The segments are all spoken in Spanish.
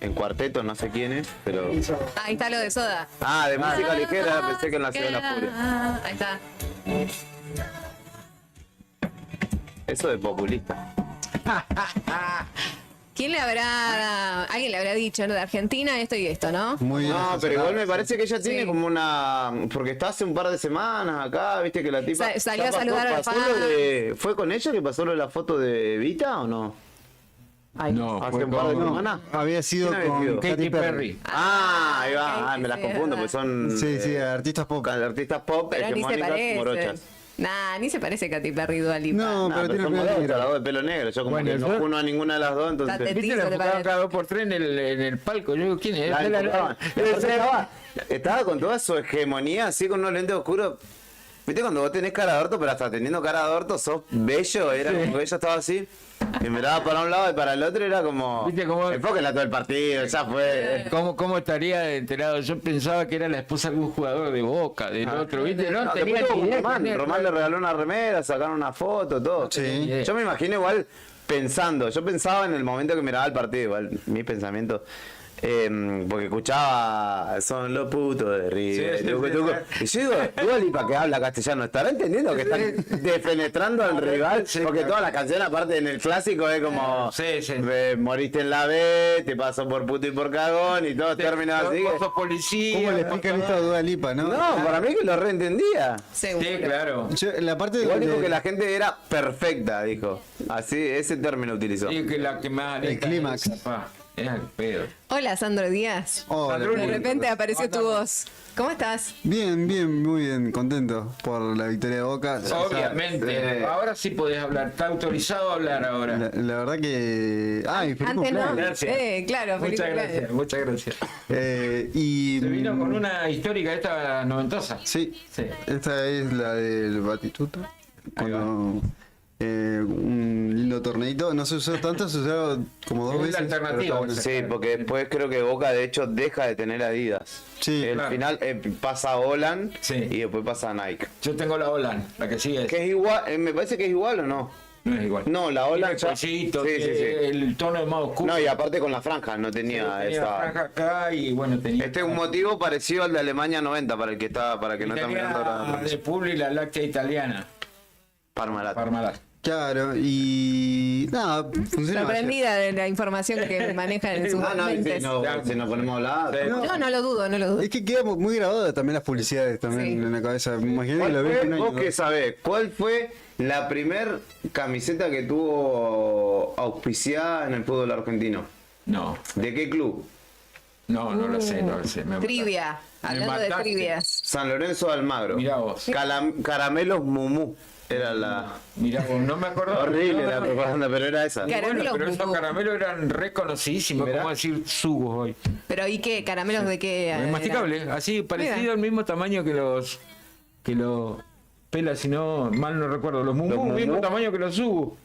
en cuarteto, no sé quién es, pero... Ahí está lo de Soda. Ah, de música ligera, pensé que en la Ciudad de la Furia. Ahí está. Eso de populista. Alguien le habrá dicho, ¿no? De Argentina esto y esto, ¿no? Muy bien. No, pero igual me parece que ella tiene Sí. como una... Porque está hace un par de semanas acá, viste que la tipa... Salió ya a saludar a la pasó lo fans. ¿Fue con ella que pasó lo de la foto de Evita o no? Ay, No, Hace fue un par de con semanas. Había sido ¿Quién había con sido? Katy Perry. Ah, ahí va, Katy, me las sí, confundo, verdad. porque son... Sí, sí, artistas pop. artistas pop, pero ni se hegemónicas, parece. morochas. Nah, ni se parece Katy Perry y Dua Lipa. No, Nah, pero tiene son pelo morochas, negro. las dos de pelo negro. Yo como Bueno, que no yo- uno a ninguna de las dos, entonces... Date- ¿Viste? Tizo, La te enfocaba parece. cada 2x3 en el palco. Yo digo, ¿quién es? La Es la- enfocaban. Y aparte estaba con toda su hegemonía, así con unos lentes oscuros. Viste cuando vos tenés cara de orto, pero hasta teniendo cara de orto sos bello, era como que ella estaba así, y miraba para un lado y para el otro, era como... ¿Viste cómo- Enfóquenla todo el partido, ya fue. ¿Cómo estaría enterado? Yo pensaba que era la esposa de algún jugador de Boca, del otro, ¿viste? No, No, tenía después tuvo ni idea Román, quién era. Román le regaló una remera, sacaron una foto, todo. Sí. Yo me imagino igual pensando, yo pensaba en el momento que miraba el partido, igual mi pensamiento, porque escuchaba son los putos de River. Sí, sí, Y yo digo, Dua Lipa que habla castellano, ¿estará entendiendo que están defenestrando al rival? Sí, Porque claro. toda la canción aparte en el clásico es como Sí, sí. moriste en la B, te pasó por puto y por cagón y todo termina así. Vos sos policía. ¿Cómo le vos explican sos- esto a Dua Lipa, no? No, para mí que lo reentendía. Seguro. Sí, claro. La parte Igual de, dijo que la gente era perfecta, dijo. Así, ese término utilizó. Sí, que la que más El clímax. Es al pedo. Hola, Sandro Díaz. Hola. De repente apareció tu voz. ¿Cómo estás? Bien, bien, muy bien, contento por la victoria de Boca. Obviamente. Ahora sí podés hablar. Está autorizado a hablar ahora. La verdad que... ¡Ay, feliz Antes no. cumpleaños! Gracias. Claro, feliz Muchas cumpleaños. gracias, muchas gracias. Y... Se vino con una histórica esta noventosa. Sí, Sí. esta es la del Batistuta. Cuando... un lindo torneito, no se usó tanto, se usó como dos Es la veces. alternativa, pero está bueno. Sí, porque después creo que Boca de hecho deja de tener Adidas. Sí, El claro. final pasa a Holland Sí. y después pasa a Nike. Yo tengo la Olan, la que sigue. Que es igual, me parece que es igual o no. No es igual. No, la Tiene Holland el ya... cuellito, Sí, sí, tiene sí. el tono es más oscuro. No, y aparte con la franja, no tenía Tenía la esa... franja acá y bueno, tenía. Este es un motivo parecido al de Alemania 90 para el que está, para que no está mirando Tenía ahora. de Publi la láctea italiana. Parmalat. Parmalat. Claro, y nada, funciona. Sorprendida de la información que manejan en sus Ah, no, mentes. sí, no, si nos ponemos a hablar. Sí. No lo dudo, no lo dudo. Es que queda muy grabado también las publicidades también Sí. en la cabeza. Imagínate que ¿Cuál lo ves fue, un año. vos que sabés, cuál fue la primer camiseta que tuvo auspiciada en el fútbol argentino? No, ¿De qué club? no lo sé, no lo sé. Me Trivia. Hablando de mataste. trivias. San Lorenzo de Almagro. Mirá vos. Caramelos Mumú. Era la... Mirá vos, no me acordaba. Horrible No, la no, propaganda, pero era esa. Y bueno, Caramelos pero esos Bubú. caramelos eran reconocidísimos, Mirá. como decir sugos hoy. Pero ¿y qué? ¿Caramelos de qué? Es masticable, así parecido Mira. al mismo tamaño que los pelas, si no mal no recuerdo, los Los mumu, Mumú. mismo tamaño que los sugu.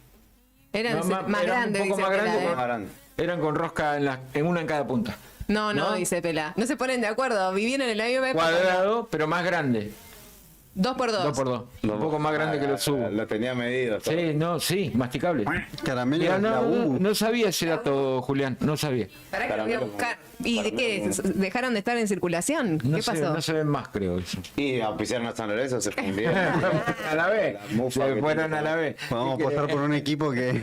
Eran No, más eran grandes, un poco dice más Pela, grandes, ¿eh? Más grande. Eran con rosca en una en cada punta. No, ¿No? dice Pela. No se ponen de acuerdo. Vivieron en la misma época. Cuadrado, pero más grande. 2x2. 2x2. Un poco más grande que los sugu. Lo tenía medido. todo. Sí, masticable. Caramelo Mirá, de la U. no sabía ese dato, Julián, no sabía. ¿Para que lo voy a Caramelo buscar? Bubú. ¿Y de qué? ¿Dejaron de estar en circulación? No ¿Qué se, pasó? no se ven más, creo eso. Y auspiciaron a San Lorenzo, se fundieron. A la vez. La mufa Se que fueron tiene. a la vez. Vamos a apostar por un equipo que,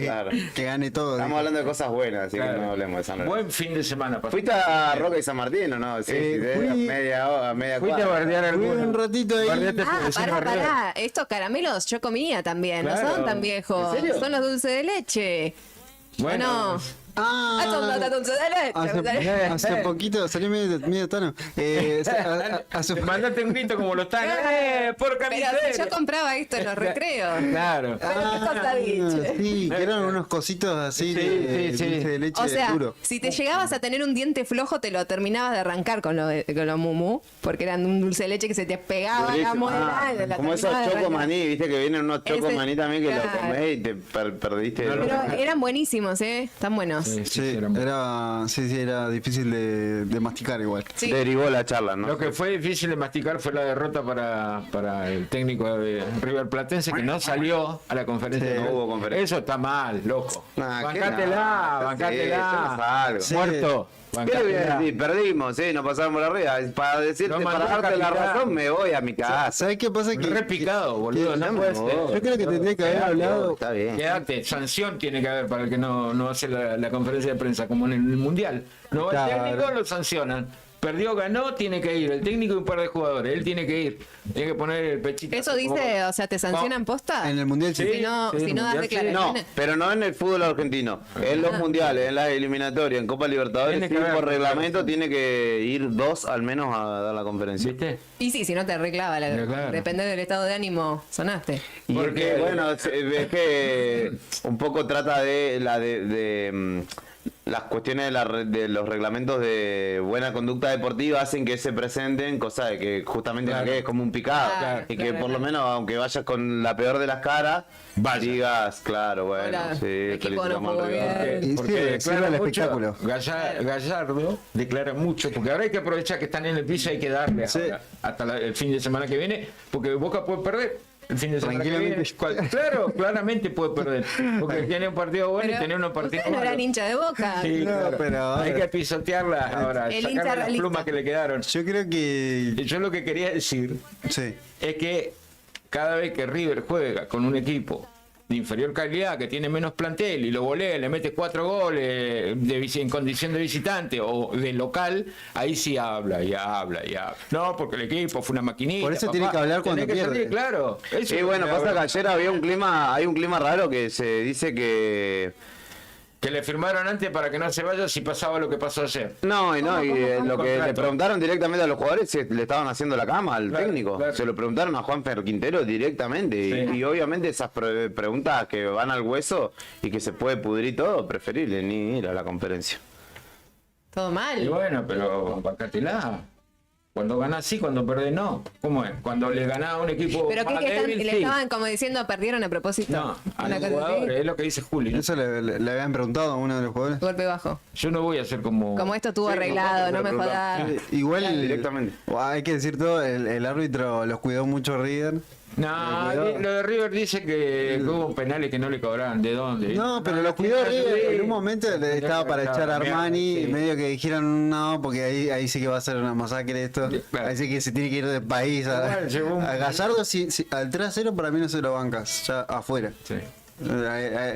Claro. que gane todo. Estamos hablando de cosas buenas, así Claro. que no hablemos de San Lorenzo. Buen fin de semana. pasó. ¿Fuiste a Roca y San Martín o no? Sí, Fui- a media hora, a media Fuiste a cuadra. bardear Fui alguno. un ratito ahí. Bardeaste Ah, vecino pará, bardear. pará. Estos caramelos yo comía también. No Claro. son tan viejos. ¿En serio? Son los dulces de leche. Bueno, no. Ah, son los dulces de leche. Hace poquito salió medio tano. Hace, mandate un grito como lo están. Por Pero camiseta. si yo compraba esto en los recreos. Claro. Pero qué cosa dicho. sí, que eran unos cositos así Sí, de, sí, sí. dulce de leche O sea, duro. si te llegabas a tener un diente flojo, te lo terminabas de arrancar con los mumu, porque eran un dulce de leche que se te pegaba a la Durísimo. muela. y la Como esos terminabas de arrancar. chocomaní, viste que vienen unos Ese- chocomaní también que claro. lo comés y te perdiste. Pero eran buenísimos, ¿eh? Están buenos. menos. Sí, era difícil de masticar igual. Sí. Derivó la charla, ¿no? Lo que fue difícil de masticar fue la derrota para el técnico de River Platense, que no salió a la conferencia. Sí, no hubo conferencia. Eso está mal, loco. Nah, Bancátela. Sí, yo no salgo. Sí. Muerto. ¿Qué le voy a Bancátela. decir? Perdimos, no pasamos por arriba. Para decirte, Lo para mandó darte la capitán. razón, me voy a mi casa. ¿Sabes qué pasa? Re picado, boludo. No puede ser. Yo creo que tendría que haber hablado. Está bien. Quédate, sanción tiene que haber para el que no hace la conferencia de prensa, como en el Mundial. No va el Claro. técnico, lo sancionan. Perdió, ganó, tiene que ir. El técnico y un par de jugadores, él tiene que ir. Tiene que poner el pechito. ¿Eso dice, o sea, te sancionan posta? En el mundial sí. Sí. Si no, si no das Mundial sí. No, declaraciones. pero no en el fútbol argentino. En los mundiales, en las eliminatorias, en Copa Libertadores, Tiene sí, que haber- por reglamento tiene que ir 2 al menos a dar la conferencia. ¿Viste? Y sí, si no te reclava, Claro. depende del estado de ánimo, sonaste. Y Porque- es que, bueno, es que un poco trata de las cuestiones de los reglamentos de buena conducta deportiva hacen que se presenten, cosa de que justamente Claro. no quedes como un picado. Claro, Y que claro. por lo menos, aunque vayas con la peor de las caras, Vaya. digas, claro, bueno, Hola, sí, equipo no felicitamos al jugó rival. bien. Y sí, sirve el espectáculo. Gallardo declara mucho, porque ahora hay que aprovechar que están en el piso, hay que darle Sí. ahora, hasta el fin de semana que viene, porque Boca puede perder. El fin de semana que viene. Tranquilamente. Claro, claramente puede perder. Porque tiene un partido bueno y tiene unos partidos ustedes no eran malos. hincha de Boca. Sí, No, claro. pero Hay ahora- que pisotearlas ahora, El hincha sacarle las realista. plumas que le quedaron. Yo creo que. Yo lo que quería decir Sí. es que cada vez que River juega con un equipo de inferior calidad, que tiene menos plantel y lo golea, le mete 4 goles en condición de visitante o de local, ahí sí habla. No, porque el equipo fue una maquinita. Por eso papá. tiene que hablar cuando Tenés que pierde. salir, claro. Eso Y es bueno, lo que pasa que habla. ayer hay un clima raro que se dice que Que le firmaron antes para que no se vaya si pasaba lo que pasó ayer. no, y no, y lo que le Contrato. preguntaron directamente a los jugadores si le estaban haciendo la cama al Claro, técnico. claro. Se lo preguntaron a Juan Quintero directamente. Sí. Y obviamente esas preguntas que van al hueso y que se puede pudrir todo, preferible ni ir a la conferencia. Todo Y mal. bueno, pero bancátela. Cuando ganás sí, cuando perdés no. ¿Cómo es? Cuando le ganás a un equipo Pero más que débil, le sí. estaban como diciendo perdieron a propósito. No, a Una los cosa así. jugadores, es lo que dice Juli. ¿no? Eso le habían preguntado a uno de los jugadores. Golpe bajo. Yo no voy a ser como... Como esto estuvo Sí, arreglado, como no me vos, jodas. Igual. Directamente. Hay que decir todo, el árbitro los cuidó mucho River. No, Lo cuidó. lo de River dice que hubo penales que no le cobraban. ¿De dónde? No, pero lo cuidó River. En un momento estaba para echar a Armani, Sí. medio que dijeron no, porque ahí sí que va a ser una masacre esto. Claro. Ahí sí que se tiene que ir del país. Igual, llegó un- A Gallardo, al 3-0 para mí no se lo bancas, ya afuera. Sí.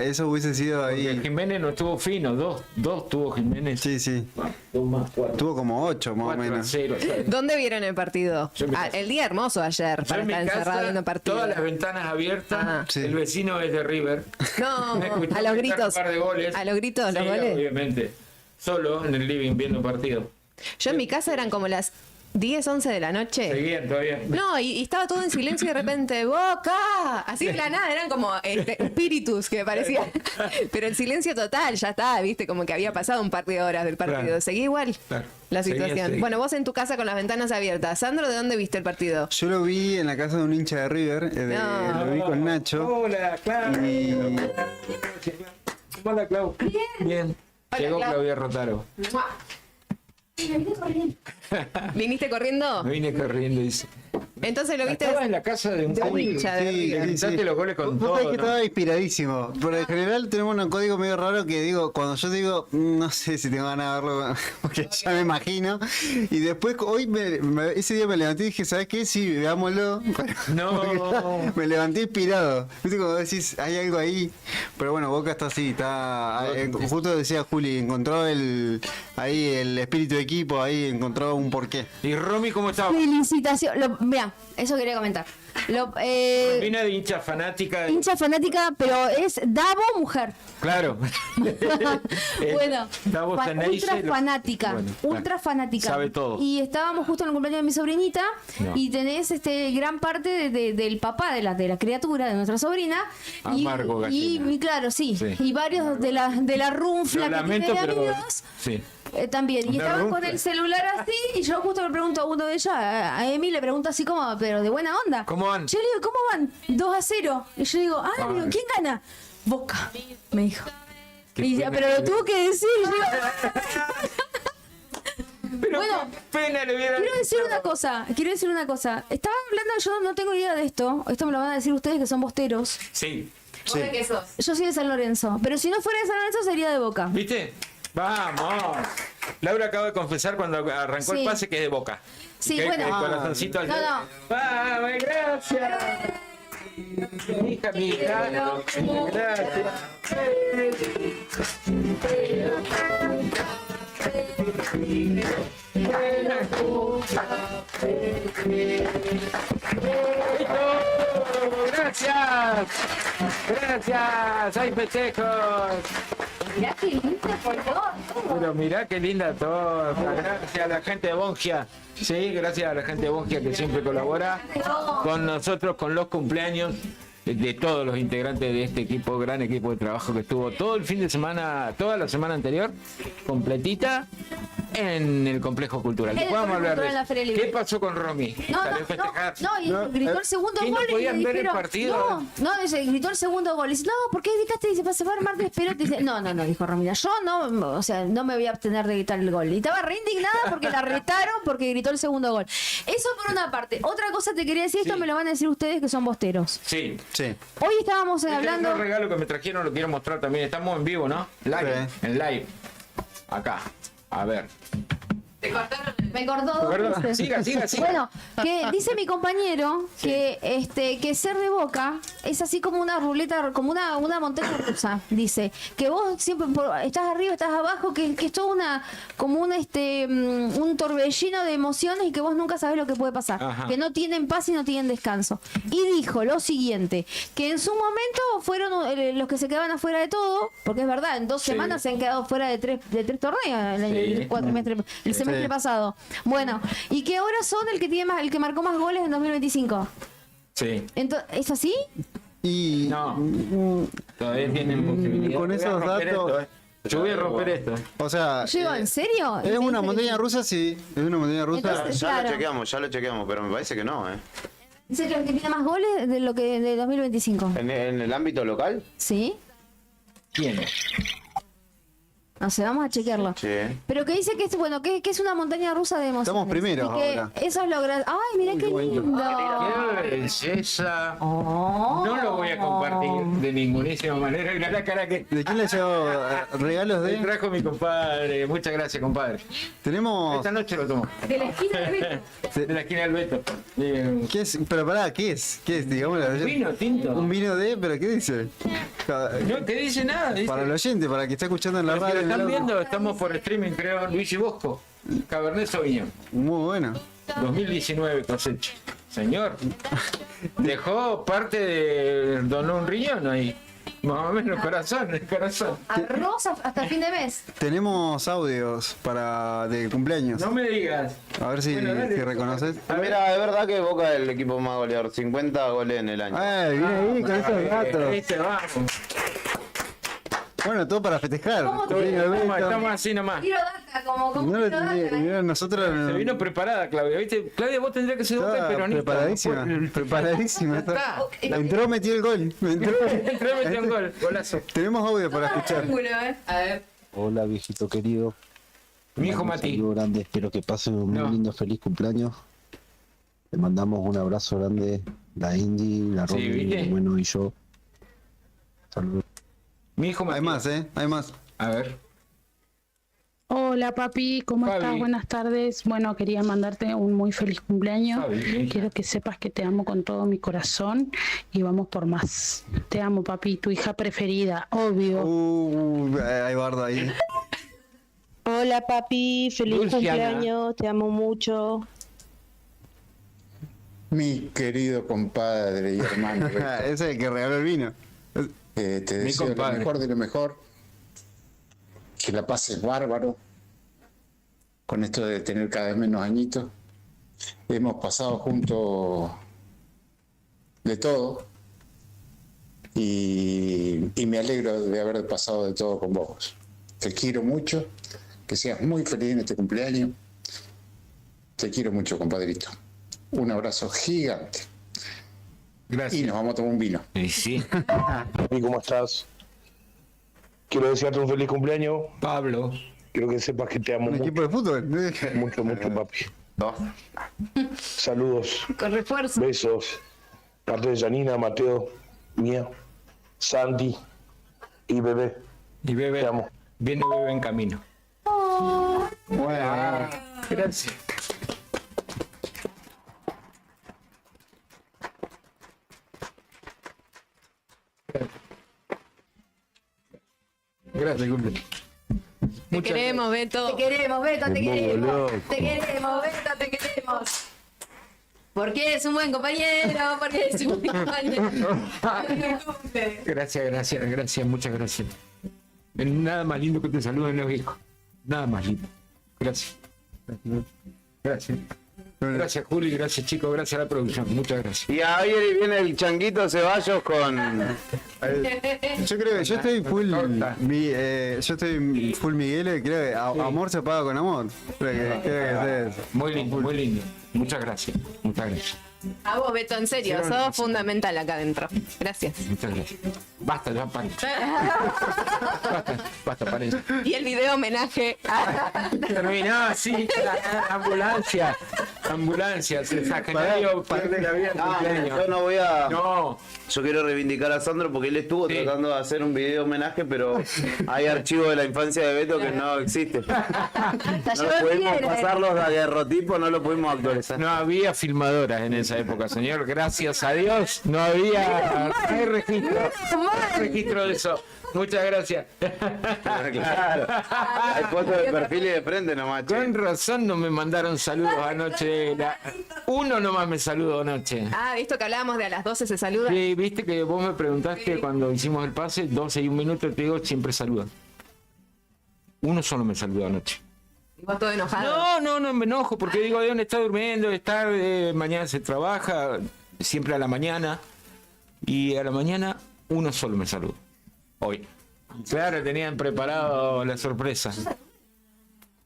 Eso hubiese sido Porque ahí. Jiménez no estuvo fino, dos tuvo Jiménez. Sí, sí. Dos más, 4. Tuvo como 8 más o menos. 0. ¿Dónde vieron el partido? Yo en mi casa. El día hermoso ayer Yo para en mi estar encerrado viendo casa, partidos. todas las ventanas abiertas, Ajá. Sí. el vecino es de River. No, Me escuchó a los gritar gritos. un par de goles. A los gritos, los Sí, goles. obviamente. Solo en el living viendo partido. Yo en mi casa eran como las 10, 11 de la noche. Seguían todavía. No, y estaba todo en silencio y de repente, ¡Boca! Así de la nada, eran como espíritus que me parecían. Pero el silencio total, ya está, viste, como que había pasado un par de horas del partido. Claro. Seguí igual Claro. la Seguía, situación. seguía. Bueno, vos en tu casa con las ventanas abiertas. Sandro, ¿de dónde viste el partido? Yo lo vi en la casa de un hincha de River, No. lo vi con Nacho. Hola, Clau. Y- Hola, Clau. Bien. Hola, Llegó Clau. Claudia Rotaro. ¿Viniste corriendo? Me vine corriendo y dice. Entonces lo viste Estaba en la casa de un de un cómico. hincha de Sí, River. sí, Gritaste sí. los goles con Vos sabés todo, que ¿no? estaba inspiradísimo. Por el general tenemos un código medio raro que digo, cuando yo digo, no sé si tengo ganas de verlo, porque ya me imagino. Y después, hoy, ese día me levanté y dije, ¿sabes qué? Sí, veámoslo. No. Porque me levanté inspirado. Viste cuando decís, hay algo ahí. Pero bueno, Boca está así, está. Justo decía Juli, encontró ahí el espíritu de equipo, ahí encontró un porqué. ¿Y Romy cómo estaba? Felicitación. Mira, eso quería comentar. Vine de hincha fanática. de- Hincha fanática, pero es Davo mujer. Claro. Bueno, Davo Ceneice, ultra lo- fanática, Bueno, ultra claro. fanática. Sabe todo. Y estábamos justo en el cumpleaños de mi sobrinita No. y tenés gran parte del papá de la criatura, de nuestra sobrina. Amargo gallina. y claro, sí. Sí. Y varios de la runfla Lo que lamento, tiene de pero. amigos. Sí. También, y Una estaban con runfla. el celular así, y yo justo le pregunto a uno de ellos, a Emi, le pregunto así como, pero de buena onda. ¿Cómo van? Yo le digo, ¿cómo van? 2-0. Y yo digo, le digo, ¿quién gana? Boca, me dijo. Y ya, pero lo tuvo que decir. Pero Bueno, qué pena le hubiera. Quiero decir una cosa. Estaba hablando, yo no tengo idea de esto. Esto me lo van a decir ustedes que son bosteros. Sí. ¿Vos de qué sos? Yo soy de San Lorenzo. Pero si no fuera de San Lorenzo sería de Boca. ¿Viste? Vamos. Laura acaba de confesar cuando arrancó el Sí. pase que es de Boca. Sí, Que- bueno. que el corazoncito al No, no. ¡Vamos, gracias! Hija mía, gracias. Gracias, gracias, hay festejos. Mirá qué lindo, por Dios. Pero mirá qué linda torta. Gracias a la gente de Bongia. Sí, gracias a la gente de Bongia que siempre colabora con nosotros, con los cumpleaños de todos los integrantes de este equipo, gran equipo de trabajo que estuvo todo el fin de semana, toda la semana anterior, completita en el complejo cultural. En el Podemos complejo hablar de cultural en la Feria eso. Libre. ¿Qué pasó con Romy? No, ¿Salió a festejar? y gritó el segundo ¿Y no gol y podían le ver el dijeron, partido? gritó el segundo gol. Y dice, no, ¿por qué gritaste? Dice, se va a armar de espero. Dice, no, dijo Romina, yo no, o sea, no me voy a abstener de gritar el gol. Y estaba re indignada porque la retaron porque gritó el segundo gol. Eso por una parte. Otra cosa te quería decir, esto Sí. me lo van a decir ustedes que son bosteros. Sí. Sí. Hoy estábamos Este hablando... es un regalo que me trajeron, lo quiero mostrar también. Estamos en vivo, ¿no? Live, Sí. en live. Acá. A ver. Te cortaron el... Me acordó dos Perdón, veces. siga. Bueno, que dice mi compañero que ser de Boca es así como una ruleta, como una montaña rusa. Dice que vos siempre estás arriba, estás abajo, que es todo como un torbellino de emociones y que vos nunca sabés lo que puede pasar. Ajá. Que no tienen paz y no tienen descanso. Y dijo lo siguiente, que en su momento fueron los que se quedaban afuera de todo, porque es verdad, en 2 Sí. semanas se han quedado fuera de tres torneos el cuatrimestre, el semestre Sí. pasado. Bueno, y que ahora son el que marcó más goles en 2025. Sí. ¿Es así? Y No. Todavía tienen posibilidad. con Voy a esos romper datos- esto, Yo voy a romper esto. o sea, Yo digo, ¿en serio? es una Dice montaña que- rusa, sí, es una montaña rusa. Entonces- Ya Claro. lo chequeamos, pero me parece que no, ¿eh? Dice que el que tiene más goles de lo que de 2025. En el ámbito local, ¿Sí? ¿Quién? No sé, vamos a chequearlo. sí. Pero que dice que es bueno, que es una montaña rusa de emociones. Estamos primeros Y que ahora. eso es lo grande. Ay, mira qué bonito. lindo. ¡Qué belleza! Oh. No lo voy a compartir de ningunísima manera. Mirá la cara que ¿De quién le llevo regalos me de? trajo mi compadre. Muchas gracias, compadre. Tenemos. Esta noche lo tomo. De la esquina del Beto. De la esquina del Beto. ¿Qué es? Pero pará, ¿qué es? ¿Qué es? Digamos, Vino tinto. un vino de, pero ¿qué dice? No, ¿qué dice nada? Dice, Para el oyente, para el que está escuchando en la los que radio. lo en el están auto. viendo, estamos por streaming, creo, Luis y Bosco. Cabernet Sauvignon. Muy bueno. 2019 cosecha. Señor, dejó parte de... donó un riñón ahí. Más o menos el corazón. Arroz hasta el fin de mes. Tenemos audios de cumpleaños. No me digas. A ver si, Bueno, dale. si reconoces. Mira, es verdad que Boca es el equipo más goleador, 50 goles en el año. Viene ahí con esos datos. Viste, vamos. Bueno, todo para festejar. ¿Cómo Todo bien, Alberto. Estamos así nomás. Tiro data, como No lo tiro data. tenía- mirá, nosotros Se vino preparada, Claudia. ¿Viste? Claudia, vos tendrías que ser boca estaba peronista. preparadísima. No puede- Preparadísima. Ya está. está. Entró, metió el gol. Entró. Entró y metió un gol. Golazo. Tenemos audio para escuchar. A ver. Hola viejito querido. Mi hijo Un Mati. saludo grande, espero que pase un No. muy lindo feliz cumpleaños. Le mandamos un abrazo grande, la Indy, la Sí, Romy, ¿viste? bueno y yo. Saludos. Mi hijo Mati. Hay más, ¿eh? Hay más. A ver. Hola papi, ¿cómo Fabi. estás? Buenas tardes. Bueno, quería mandarte un muy feliz cumpleaños. Fabi, mi hija. Quiero que sepas que te amo con todo mi corazón y vamos por más. Te amo papi, tu hija preferida, obvio. Hay bardo ahí. Hola papi, feliz Dulciana. cumpleaños, te amo mucho. Mi querido compadre y hermano, Ese es el que regaló el vino. te Mi deseo compadre. lo mejor de lo mejor, que la pases bárbaro con esto de tener cada vez menos añitos. Hemos pasado juntos de todo y me alegro de haber pasado de todo con vos. Te quiero mucho, que seas muy feliz en este cumpleaños. Te quiero mucho, compadrito. Un abrazo gigante. Y Gracias. nos vamos a tomar un vino. Y sí. ¿Y cómo estás? quiero desearte un feliz cumpleaños. Pablo. Quiero que sepas que te amo Un mucho, equipo de fútbol. mucho, mucho, papi. Saludos, Con refuerzo. besos. Parte de Janina, Mateo, mía, Sandy y Bebé. Y Bebé. Te amo. Viene Bebé en camino. Bueno, Gracias. Gracias, cumple. Te queremos, Beto. Te queremos, Beto, te Me pongo queremos. loco. Te queremos, Beto, te queremos. Porque eres un buen compañero, porque eres un buen compañero. Gracias, muchas gracias. Nada más lindo que te saluden los hijos. Nada más lindo. Gracias. Gracias. Gracias, Juli, gracias, chicos, gracias a la producción. Muchas gracias. Y ayer viene el Changuito Ceballos con... yo creo que yo estoy full. Yo estoy full Miguel, creo que amor se paga con amor. Creo que es. Muy lindo, muy lindo. Muchas gracias. Muchas gracias. A vos, Beto, en serio, sos fundamental acá adentro. Gracias. Muchas gracias. Basta, ya paren. Basta, paren. Y el video homenaje. Terminó así. Ambulancia. Ambulancia. El Sagitario pierde la vida en cumpleaños. Yo no voy a... No. Yo quiero reivindicar a Sandro porque él estuvo Sí. tratando de hacer un video homenaje, pero hay archivos de la infancia de Beto que no existen. No lo pudimos pasar los daguerrotipos, no lo pudimos actualizar. No había filmadoras en esa época, señor. Gracias a Dios. No había. Hay registro de eso. Muchas gracias. Claro. Hay fotos de perfil y de frente nomás, che. Con razón no me mandaron saludos anoche. Uno nomás me saludó anoche. Ah, visto que hablábamos de a las 12 se saluda. Sí, viste que vos me preguntaste cuando hicimos el pase, 12 y un minuto, te digo, siempre saludan. Uno solo me saludó anoche. Y vos todo enojado. No me enojo porque digo, ¿de dónde está durmiendo? Es tarde, mañana se trabaja, siempre a la mañana. Y a la mañana uno solo me saluda. Hoy. Claro, tenían preparado la sorpresa.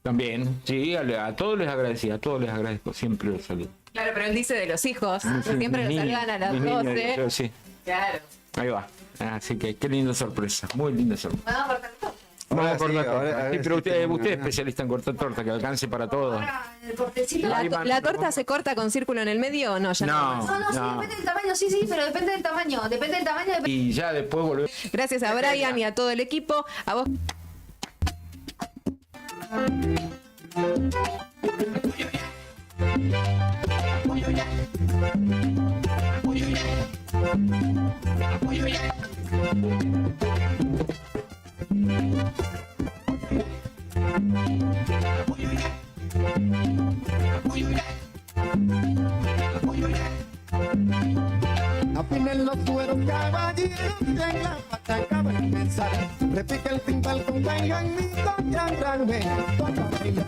También, sí, a todos les agradecí, a todos les agradezco, siempre los saludo. Claro, pero él dice de los hijos. Siempre los saludan a las Mis niños, 12. yo sí. Claro. Ahí va. Así que qué linda sorpresa, muy linda sorpresa. Vamos a cortar todo. Vamos a sí, cortar ahora- torta. ahora Sí, pero sí usted tengo- es especialista en cortar torta, que alcance para todos. El cortecito. Ahí van. ¿La torta se corta con círculo en el medio o no? Ya No. No, sí, depende del tamaño, sí, pero depende del tamaño. Depende del tamaño. Y ya después volvemos. Gracias a Brian y a todo el equipo. A vos. Afinen los cueros caballeros que en la pataca va a empezar. Repica el timbal con guayanito y arranque para bailar.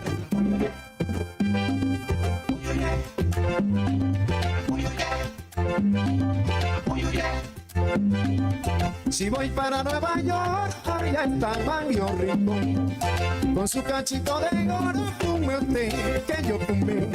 Si voy para Nueva York, allá está Mario Rico. Con su cachito de oro, fume usted que yo fumé.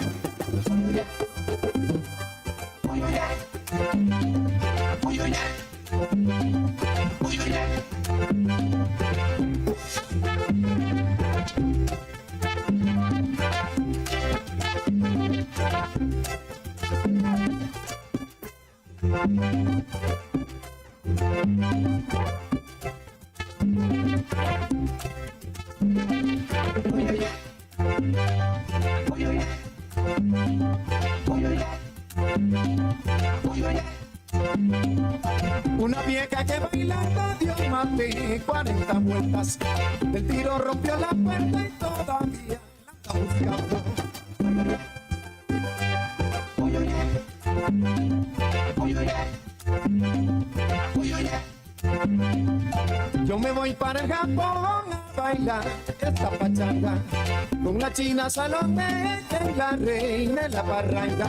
Una vieja que bailando dio más de 40 vueltas. Del tiro rompió la puerta y todavía la está buscando. Yo me voy para el Japón a bailar esta pachanga con la china Salomé, que es la reina de la barranca.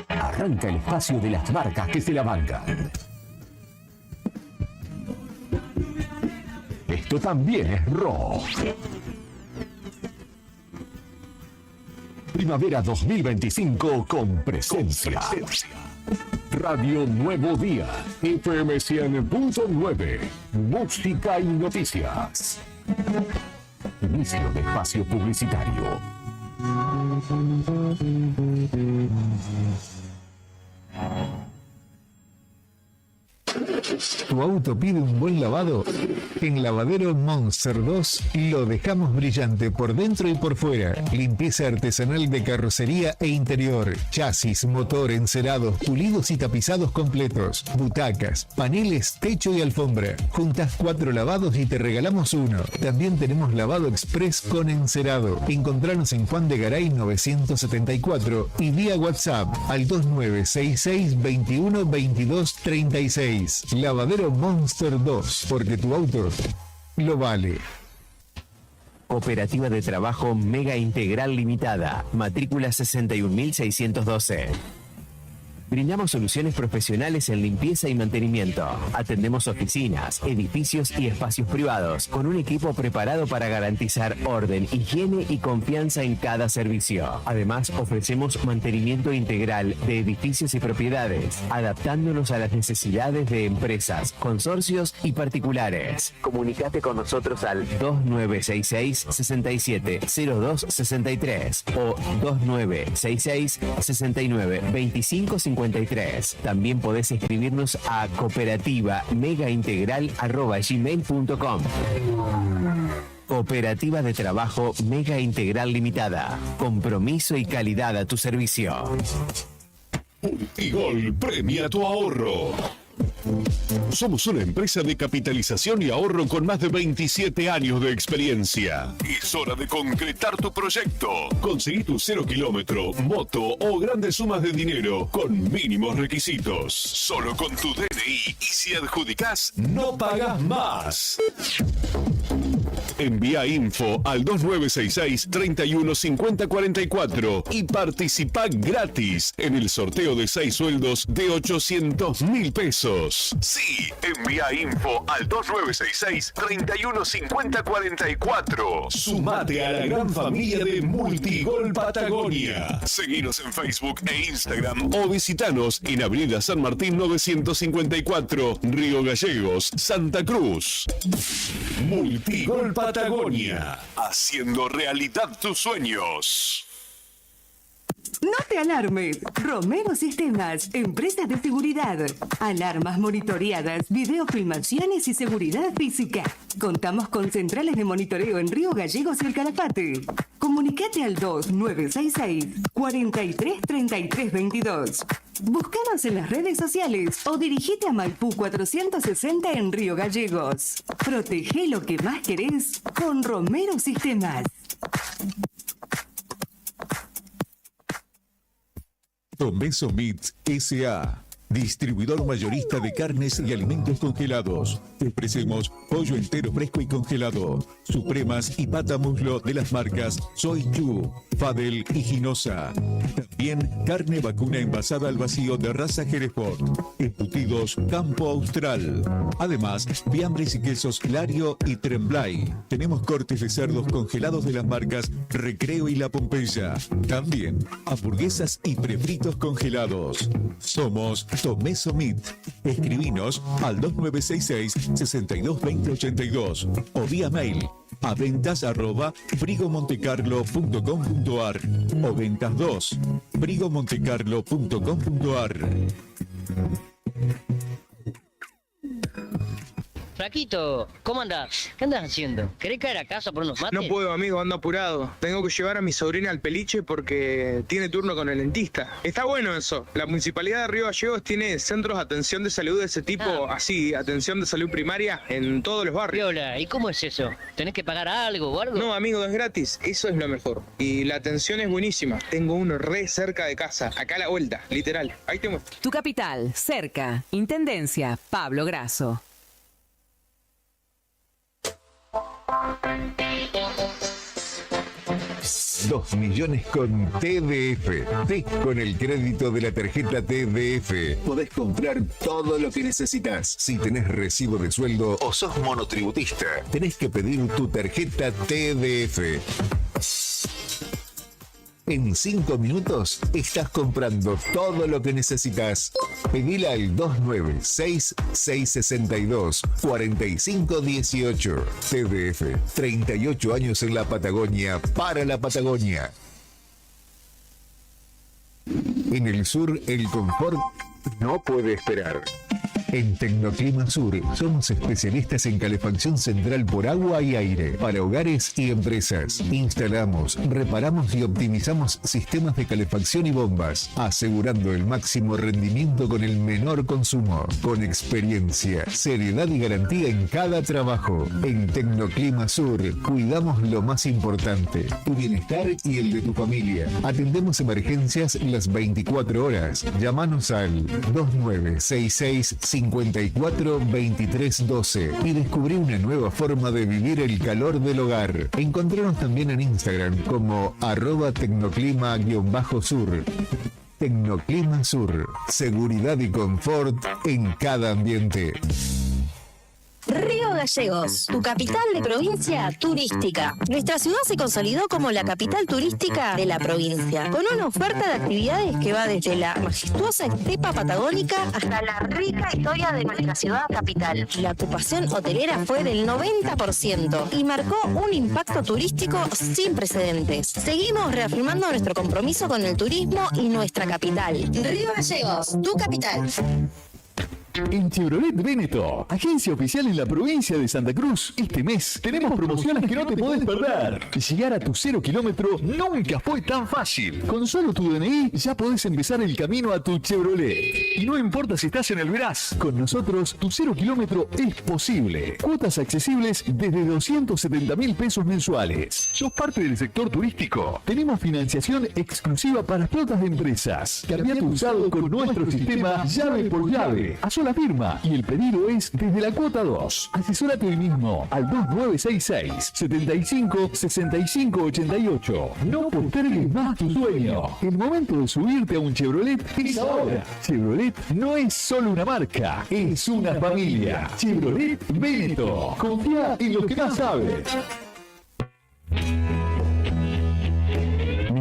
Arranca el espacio de las marcas que se la bancan. Esto también es rock. Primavera 2025 con presencia. Radio Nuevo Día, FM 100.9, música y noticias. Inicio de espacio publicitario. ¿Tu auto pide un buen lavado? En Lavadero Monster 2 lo dejamos brillante por dentro y por fuera. Limpieza artesanal de carrocería e interior, chasis, motor, encerados, pulidos y tapizados completos, butacas, paneles, techo y alfombra. Juntas 4 lavados y te regalamos uno. También tenemos lavado express con encerado. Encontranos en Juan de Garay 974 y vía WhatsApp al 2966 21 22 36. Lavadero Monster 2, porque tu auto lo vale. Cooperativa de Trabajo Mega Integral Limitada, matrícula 61.612. Brindamos soluciones profesionales en limpieza y mantenimiento. Atendemos oficinas, edificios y espacios privados con un equipo preparado para garantizar orden, higiene y confianza en cada servicio. Además, ofrecemos mantenimiento integral de edificios y propiedades, adaptándonos a las necesidades de empresas, consorcios y particulares. Comunicate con nosotros al 2966 67 02 63 o 2966 69 25 53. También podés escribirnos a cooperativa-megaintegral@gmail.com. Cooperativa de Trabajo Mega Integral Limitada. Compromiso y calidad a tu servicio. Multigol premia tu ahorro. Somos una empresa de capitalización y ahorro con más de 27 años de experiencia. Es hora de concretar tu proyecto. Conseguí tu 0 kilómetro, moto o grandes sumas de dinero con mínimos requisitos. Solo con tu DNI y si adjudicás, no pagás más. Envía info al 2966 31 50 44 y participa gratis en el sorteo de 6 sueldos de 800.000 pesos. Sí, envía info al 2966 31 50 44. Sumate a la gran familia de Multigol Patagonia. Seguinos en Facebook e Instagram o visitanos en Avenida San Martín 954, Río Gallegos, Santa Cruz. Multigol Patagonia, haciendo realidad tus sueños. No te alarmes. Romero Sistemas, empresa de seguridad. Alarmas monitoreadas, videofilmaciones y seguridad física. Contamos con centrales de monitoreo en Río Gallegos y El Calafate. Comunicate al 2966-433322. Búscanos en las redes sociales o dirigite a Maipú 460 en Río Gallegos. Protege lo que más querés con Romero Sistemas. Tomeso Meats S.A., distribuidor mayorista de carnes y alimentos congelados. Te ofrecemos pollo entero fresco y congelado, supremas y pata muslo de las marcas Soy Chu, Fadel y Ginosa. También carne vacuna envasada al vacío de raza Hereford, embutidos Campo Austral. Además, fiambres y quesos Lario y Tremblay. Tenemos cortes de cerdos congelados de las marcas Recreo y La Pompeya. También hamburguesas y prefritos congelados. Somos Tomeso Meat. Escribinos al 2966-622082 o vía mail a ventas@frigomontecarlo.com.ar o ventas 2 frigomontecarlo.com.ar. Flaquito, ¿cómo andás? ¿Qué andas haciendo? ¿Querés caer a casa por unos mates? No puedo, amigo, ando apurado. Tengo que llevar a mi sobrina al peliche porque tiene turno con el dentista. Está bueno eso. La Municipalidad de Río Gallegos tiene centros de atención de salud de ese tipo, así, atención de salud primaria en todos los barrios. Viola, ¿y cómo es eso? ¿Tenés que pagar algo o algo? No, amigo, es gratis. Eso es lo mejor. Y la atención es buenísima. Tengo uno re cerca de casa, acá a la vuelta, literal. Ahí te muestro. Tu capital, cerca. Intendencia, Pablo Grasso. 2 millones con TDF. Con el crédito de la tarjeta TDF podés comprar todo lo que necesitas. Si tenés recibo de sueldo o sos monotributista, tenés que pedir tu tarjeta TDF. En 5 minutos estás comprando todo lo que necesitas. Pedila al 296-662-4518. TDF, 38 años en la Patagonia, para la Patagonia. En el sur, el confort no puede esperar. En Tecnoclima Sur somos especialistas en calefacción central por agua y aire para hogares y empresas. Instalamos, reparamos y optimizamos sistemas de calefacción y bombas, asegurando el máximo rendimiento con el menor consumo. Con experiencia, seriedad y garantía en cada trabajo. En Tecnoclima Sur cuidamos lo más importante, tu bienestar y el de tu familia. Atendemos emergencias las 24 horas. Llámanos al 2966 542312 y descubrí una nueva forma de vivir el calor del hogar. Encontranos también en Instagram como @tecnoclima_sur. Tecnoclima Sur, seguridad y confort en cada ambiente. Río Gallegos, tu capital de provincia turística. Nuestra ciudad se consolidó como la capital turística de la provincia, con una oferta de actividades que va desde la majestuosa estepa patagónica hasta la rica historia de nuestra ciudad capital. La ocupación hotelera fue del 90% y marcó un impacto turístico sin precedentes. Seguimos reafirmando nuestro compromiso con el turismo y nuestra capital. Río Gallegos, tu capital. En Chevrolet Véneto, agencia oficial en la provincia de Santa Cruz, este mes tenemos promociones que no te podés perder. Llegar a tu 0 kilómetro nunca fue tan fácil. Con solo tu DNI ya podés empezar el camino a tu Chevrolet. Y no importa si estás en el Verás, con nosotros tu 0 kilómetro es posible. Cuotas accesibles desde 270.000 pesos mensuales. ¿Sos parte del sector turístico? Tenemos financiación exclusiva para flotas de empresas. Cambia tu usado con nuestro sistema llave por llave. La firma y el pedido es desde la cuota 2. Asesórate hoy mismo al 2966-75-6588. No postergues más tu sueño. El momento de subirte a un Chevrolet es ahora. Chevrolet no es solo una marca, es una familia. Chevrolet Véneto. Confía en lo que más sabes.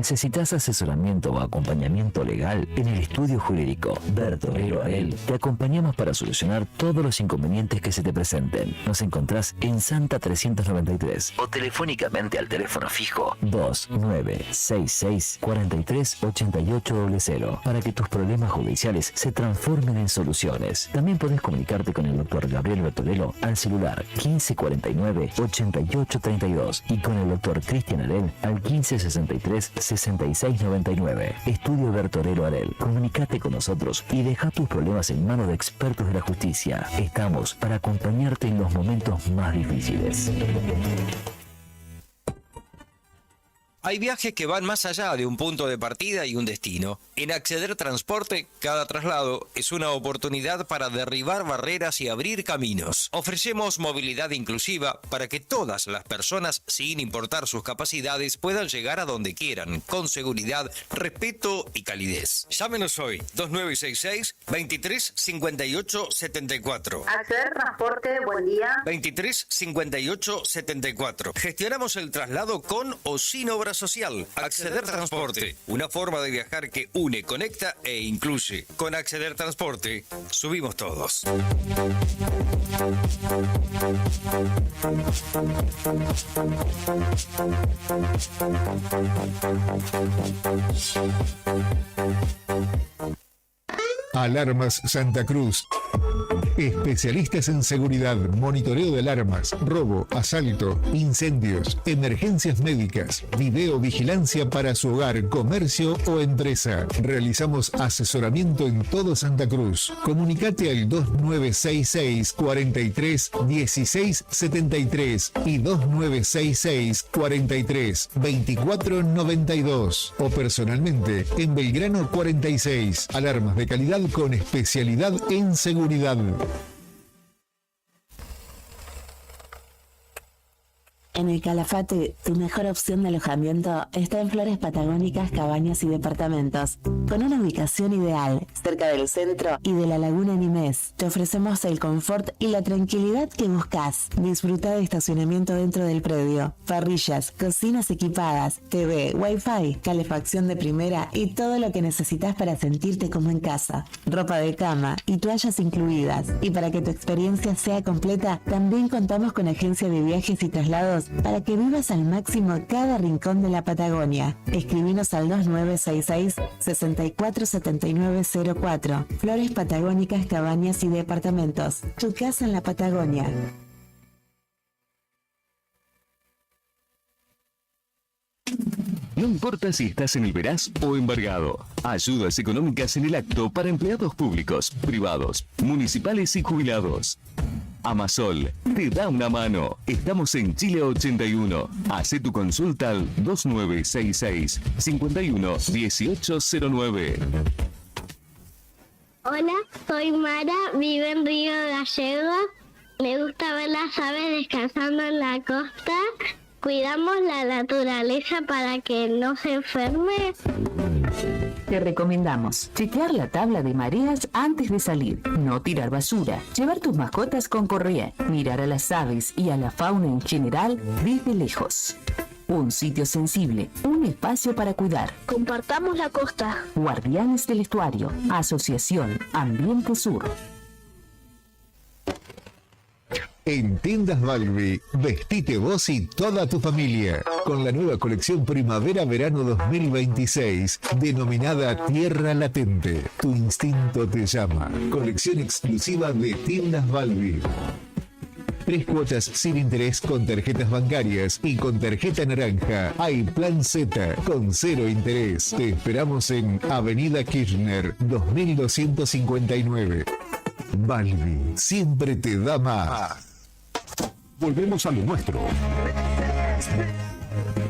¿Necesitas asesoramiento o acompañamiento legal? En el estudio jurídico Bertorero Arel te acompañamos para solucionar todos los inconvenientes que se te presenten. Nos encontrás en Santa 393 o telefónicamente al teléfono fijo 2966 43 8800 para que tus problemas judiciales se transformen en soluciones. También podés comunicarte con el doctor Gabriel Bertorello al celular 1549 8832 y con el doctor Cristian Arel al 1563 6699. Estudio Bertorello Arel. Comunicate con nosotros y deja tus problemas en manos de expertos de la justicia. Estamos para acompañarte en los momentos más difíciles. Hay viajes que van más allá de un punto de partida y un destino. En Acceder Transporte, cada traslado es una oportunidad para derribar barreras y abrir caminos. Ofrecemos movilidad inclusiva para que todas las personas, sin importar sus capacidades, puedan llegar a donde quieran, con seguridad, respeto y calidez. Llámenos hoy, 2966 23 58 74. Acceder Transporte, buen día. 23 58 74. Gestionamos el traslado con o sin obra social. Acceder Transporte, una forma de viajar que une, conecta e incluye. Con Acceder Transporte, subimos todos. Alarmas Santa Cruz. Especialistas en seguridad, monitoreo de alarmas, robo, asalto, incendios, emergencias médicas, videovigilancia para su hogar, comercio o empresa. Realizamos asesoramiento en todo Santa Cruz. Comunicate al 2966 43 16 73 y 2966 43 24 92 o personalmente en Belgrano 46. Alarmas de calidad con especialidad en seguridad. En el Calafate, tu mejor opción de alojamiento está en Flores Patagónicas, Cabañas y Departamentos. Con una ubicación ideal, cerca del centro y de la Laguna Nimés, te ofrecemos el confort y la tranquilidad que buscas. Disfruta de estacionamiento dentro del predio, parrillas, cocinas equipadas, TV, Wi-Fi, calefacción de primera y todo lo que necesitas para sentirte como en casa. Ropa de cama y toallas incluidas. Y para que tu experiencia sea completa, también contamos con agencia de viajes y traslados para que vivas al máximo cada rincón de la Patagonia. Escribinos al 2966 647904. Flores Patagónicas, Cabañas y Departamentos. Tu casa en la Patagonia. No importa si estás en el Veraz o embargado. Ayudas económicas en el acto para empleados públicos, privados, municipales y jubilados. Amasol te da una mano. Estamos en Chile 81. Hace tu consulta al 2966 51 1809. Hola, soy Mara, vivo en Río Gallegos. Me gusta ver las aves descansando en la costa. Cuidamos la naturaleza para que no se enferme. Te recomendamos chequear la tabla de mareas antes de salir, no tirar basura, llevar tus mascotas con correa, mirar a las aves y a la fauna en general desde lejos. Un sitio sensible, un espacio para cuidar. Compartamos la costa. Guardianes del Estuario, Asociación Ambiente Sur. En Tiendas Balbi, vestite vos y toda tu familia con la nueva colección Primavera-Verano 2026 denominada Tierra Latente. Tu instinto te llama. Colección exclusiva de Tiendas Balbi. 3 cuotas sin interés con tarjetas bancarias y con tarjeta naranja. Hay plan Z con 0 interés. Te esperamos en Avenida Kirchner 2259. Balbi siempre te da más. Volvemos a lo nuestro.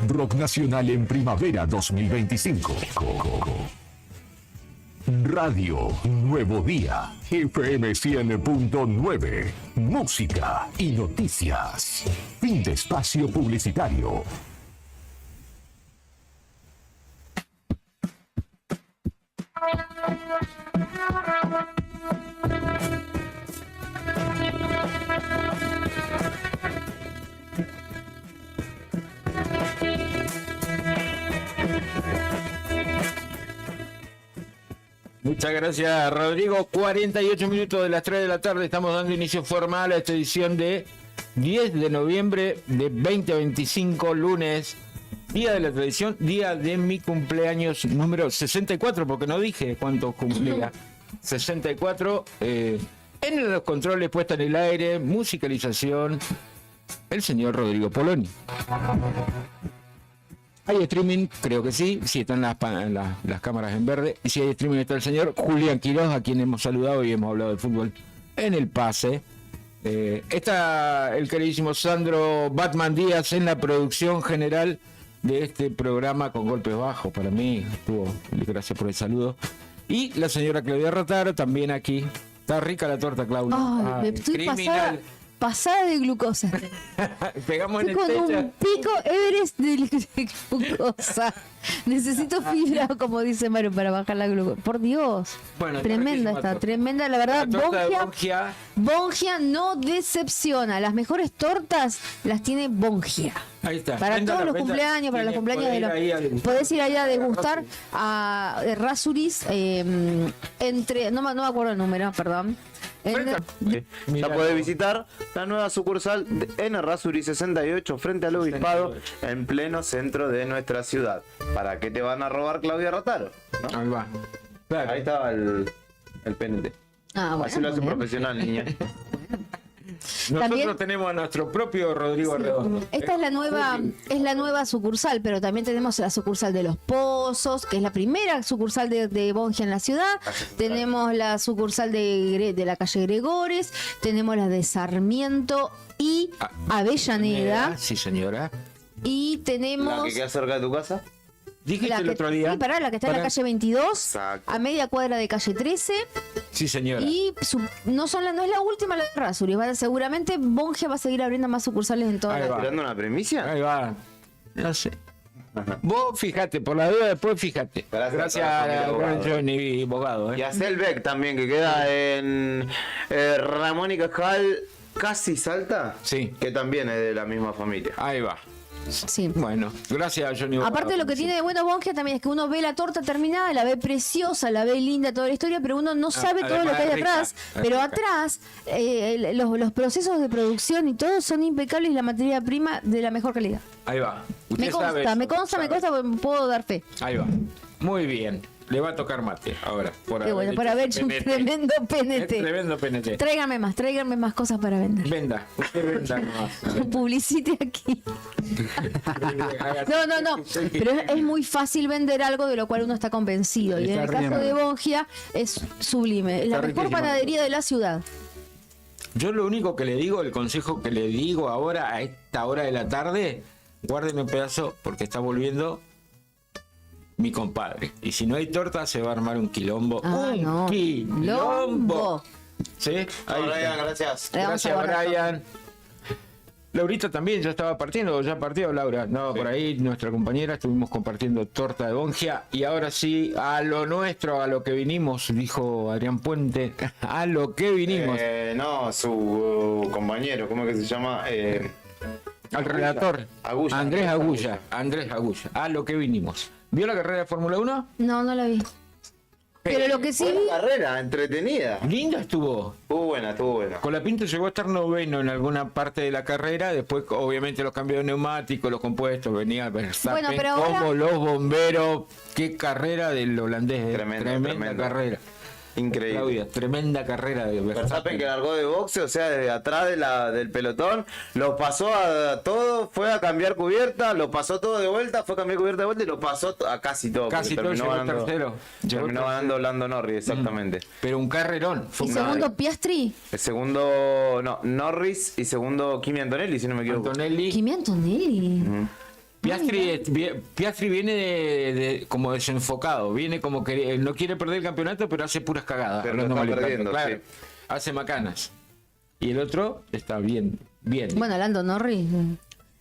Rock Nacional en Primavera 2025. Radio Nuevo Día. FM 100.9. Música y noticias. Fin de espacio publicitario. Muchas gracias, Rodrigo. 48 minutos de las 3 de la tarde. Estamos dando inicio formal a esta edición de 10 de noviembre de 2025, lunes. Día de la tradición, día de mi cumpleaños número 64, porque no dije cuántos cumplía. 64, en los controles, puesta en el aire, musicalización, el señor Rodrigo Poloni. ¿Hay streaming? Creo que sí. Sí, están las cámaras en verde. Y si hay streaming está el señor Julián Quiroz, a quien hemos saludado y hemos hablado de fútbol en el pase. Está el queridísimo Sandro Batman Díaz en la producción general de este programa con golpes bajos. Para mí, gracias por el saludo. Y la señora Claudia Rotaro también aquí. Está rica la torta, Claudia. Ay, estoy pasada de glucosa. Pegamos Estoy en el con techo. un pico Everest de glucosa. Necesito fibra, como dice Mario, para bajar la glucosa. Por Dios. Bueno, tremenda está, tremenda. La verdad, La torta de Bongia, Bongia no decepciona. Las mejores tortas las tiene Bongia. Ahí está. Para Véndala, todos los véndala. cumpleaños, para los cumpleaños de los... Podés ir allá a degustar a Rasuris no me acuerdo el número, perdón. Ya podés visitar la nueva sucursal en Errázuriz 68 frente al Obispado en pleno centro de nuestra ciudad. ¿Para qué te van a robar, Claudia Rotaro? ¿No? Ahí va. Claro. Ahí estaba el PNT. Así lo hace profesional, niña. Nosotros También tenemos a nuestro propio Rodrigo Redondo. esta es la nueva sucursal, pero también tenemos la sucursal de Los Pozos, que es la primera sucursal de Bongia en la ciudad. Tenemos la sucursal de la calle Gregores, tenemos la de Sarmiento y Avellaneda. Sí, señora. Y tenemos ¿La que queda cerca de tu casa? Dijiste el otro día. Sí, la que está en la calle 22, a media cuadra de calle 13. Sí, señora. Y no es la última la de Rasuris. Seguramente Bongia va a seguir abriendo más sucursales en toda la ciudad. ¿Tirando una premicia? Ahí va. No sé. Vos fíjate, por la duda después fíjate. Gracias a Johnny Bogado. Y a Selbeck también, que queda en Ramón y Cajal, casi Salta. Sí. Que también es de la misma familia. Ahí va. Sí. Bueno, gracias a Johnny Bogado. Aparte, lo que tiene de bueno Bongia también es que uno ve la torta terminada, la ve preciosa, la ve linda toda la historia, pero uno no sabe todo lo que hay atrás. Pero atrás, los procesos de producción y todo son impecables y la materia prima de la mejor calidad. Ahí va. Me consta, porque puedo dar fe. Ahí va. Muy bien. Le va a tocar mate ahora. Qué bueno, por haber hecho un tremendo PNT. Tremendo PNT. Tráiganme más cosas para vender. Venda, usted venda nomás. Publicite aquí. No. Pero es muy fácil vender algo de lo cual uno está convencido. Y en el caso de Bongia es sublime. Es la mejor panadería de la ciudad. Yo lo único que le digo, el consejo que le digo ahora a esta hora de la tarde, guárdeme un pedazo porque está volviendo mi compadre. Y si no hay torta se va a armar un quilombo. Quilombo. ¿Sí? Ahí Brian, gracias. Gracias, Brian. Laurita también ya estaba partiendo, ya partió Laura. No, por ahí nuestra compañera, estuvimos compartiendo torta de Bongia. Y ahora sí, a lo nuestro, a lo que vinimos, dijo Adrián Puente. A lo que vinimos. No, su compañero, ¿cómo es que se llama? Al relator. Agulla. Andrés Agulla. A lo que vinimos. ¿Vio la carrera de Fórmula 1? No la vi. Pero lo que sí vi... carrera, entretenida. Linda estuvo. Estuvo buena. Colapinto llegó a estar noveno en alguna parte de la carrera. Después, obviamente, los cambios de neumáticos, los compuestos, venía Verstappen, Bueno, pero ahora... como los bomberos. Qué carrera del holandés. Tremenda carrera. Increíble. Claudia, tremenda carrera de Verstappen, que largó de boxe, o sea, desde atrás del pelotón, lo pasó a todo, fue a cambiar cubierta, lo pasó todo de vuelta, fue a cambiar cubierta de vuelta y lo pasó a casi todo. Casi todo, llegó tercero. Terminó ganando Lando Norris, exactamente. Pero un carrerón. ¿Y segundo Piastri? El segundo, Norris, y segundo Kimi Antonelli, si no me equivoco. Kimi Antonelli. Piastri viene de como desenfocado, viene como que no quiere perder el campeonato, pero hace puras cagadas. Pero lo está perdiendo, claro, sí. Hace macanas. Y el otro está bien. Bueno, Lando Norris.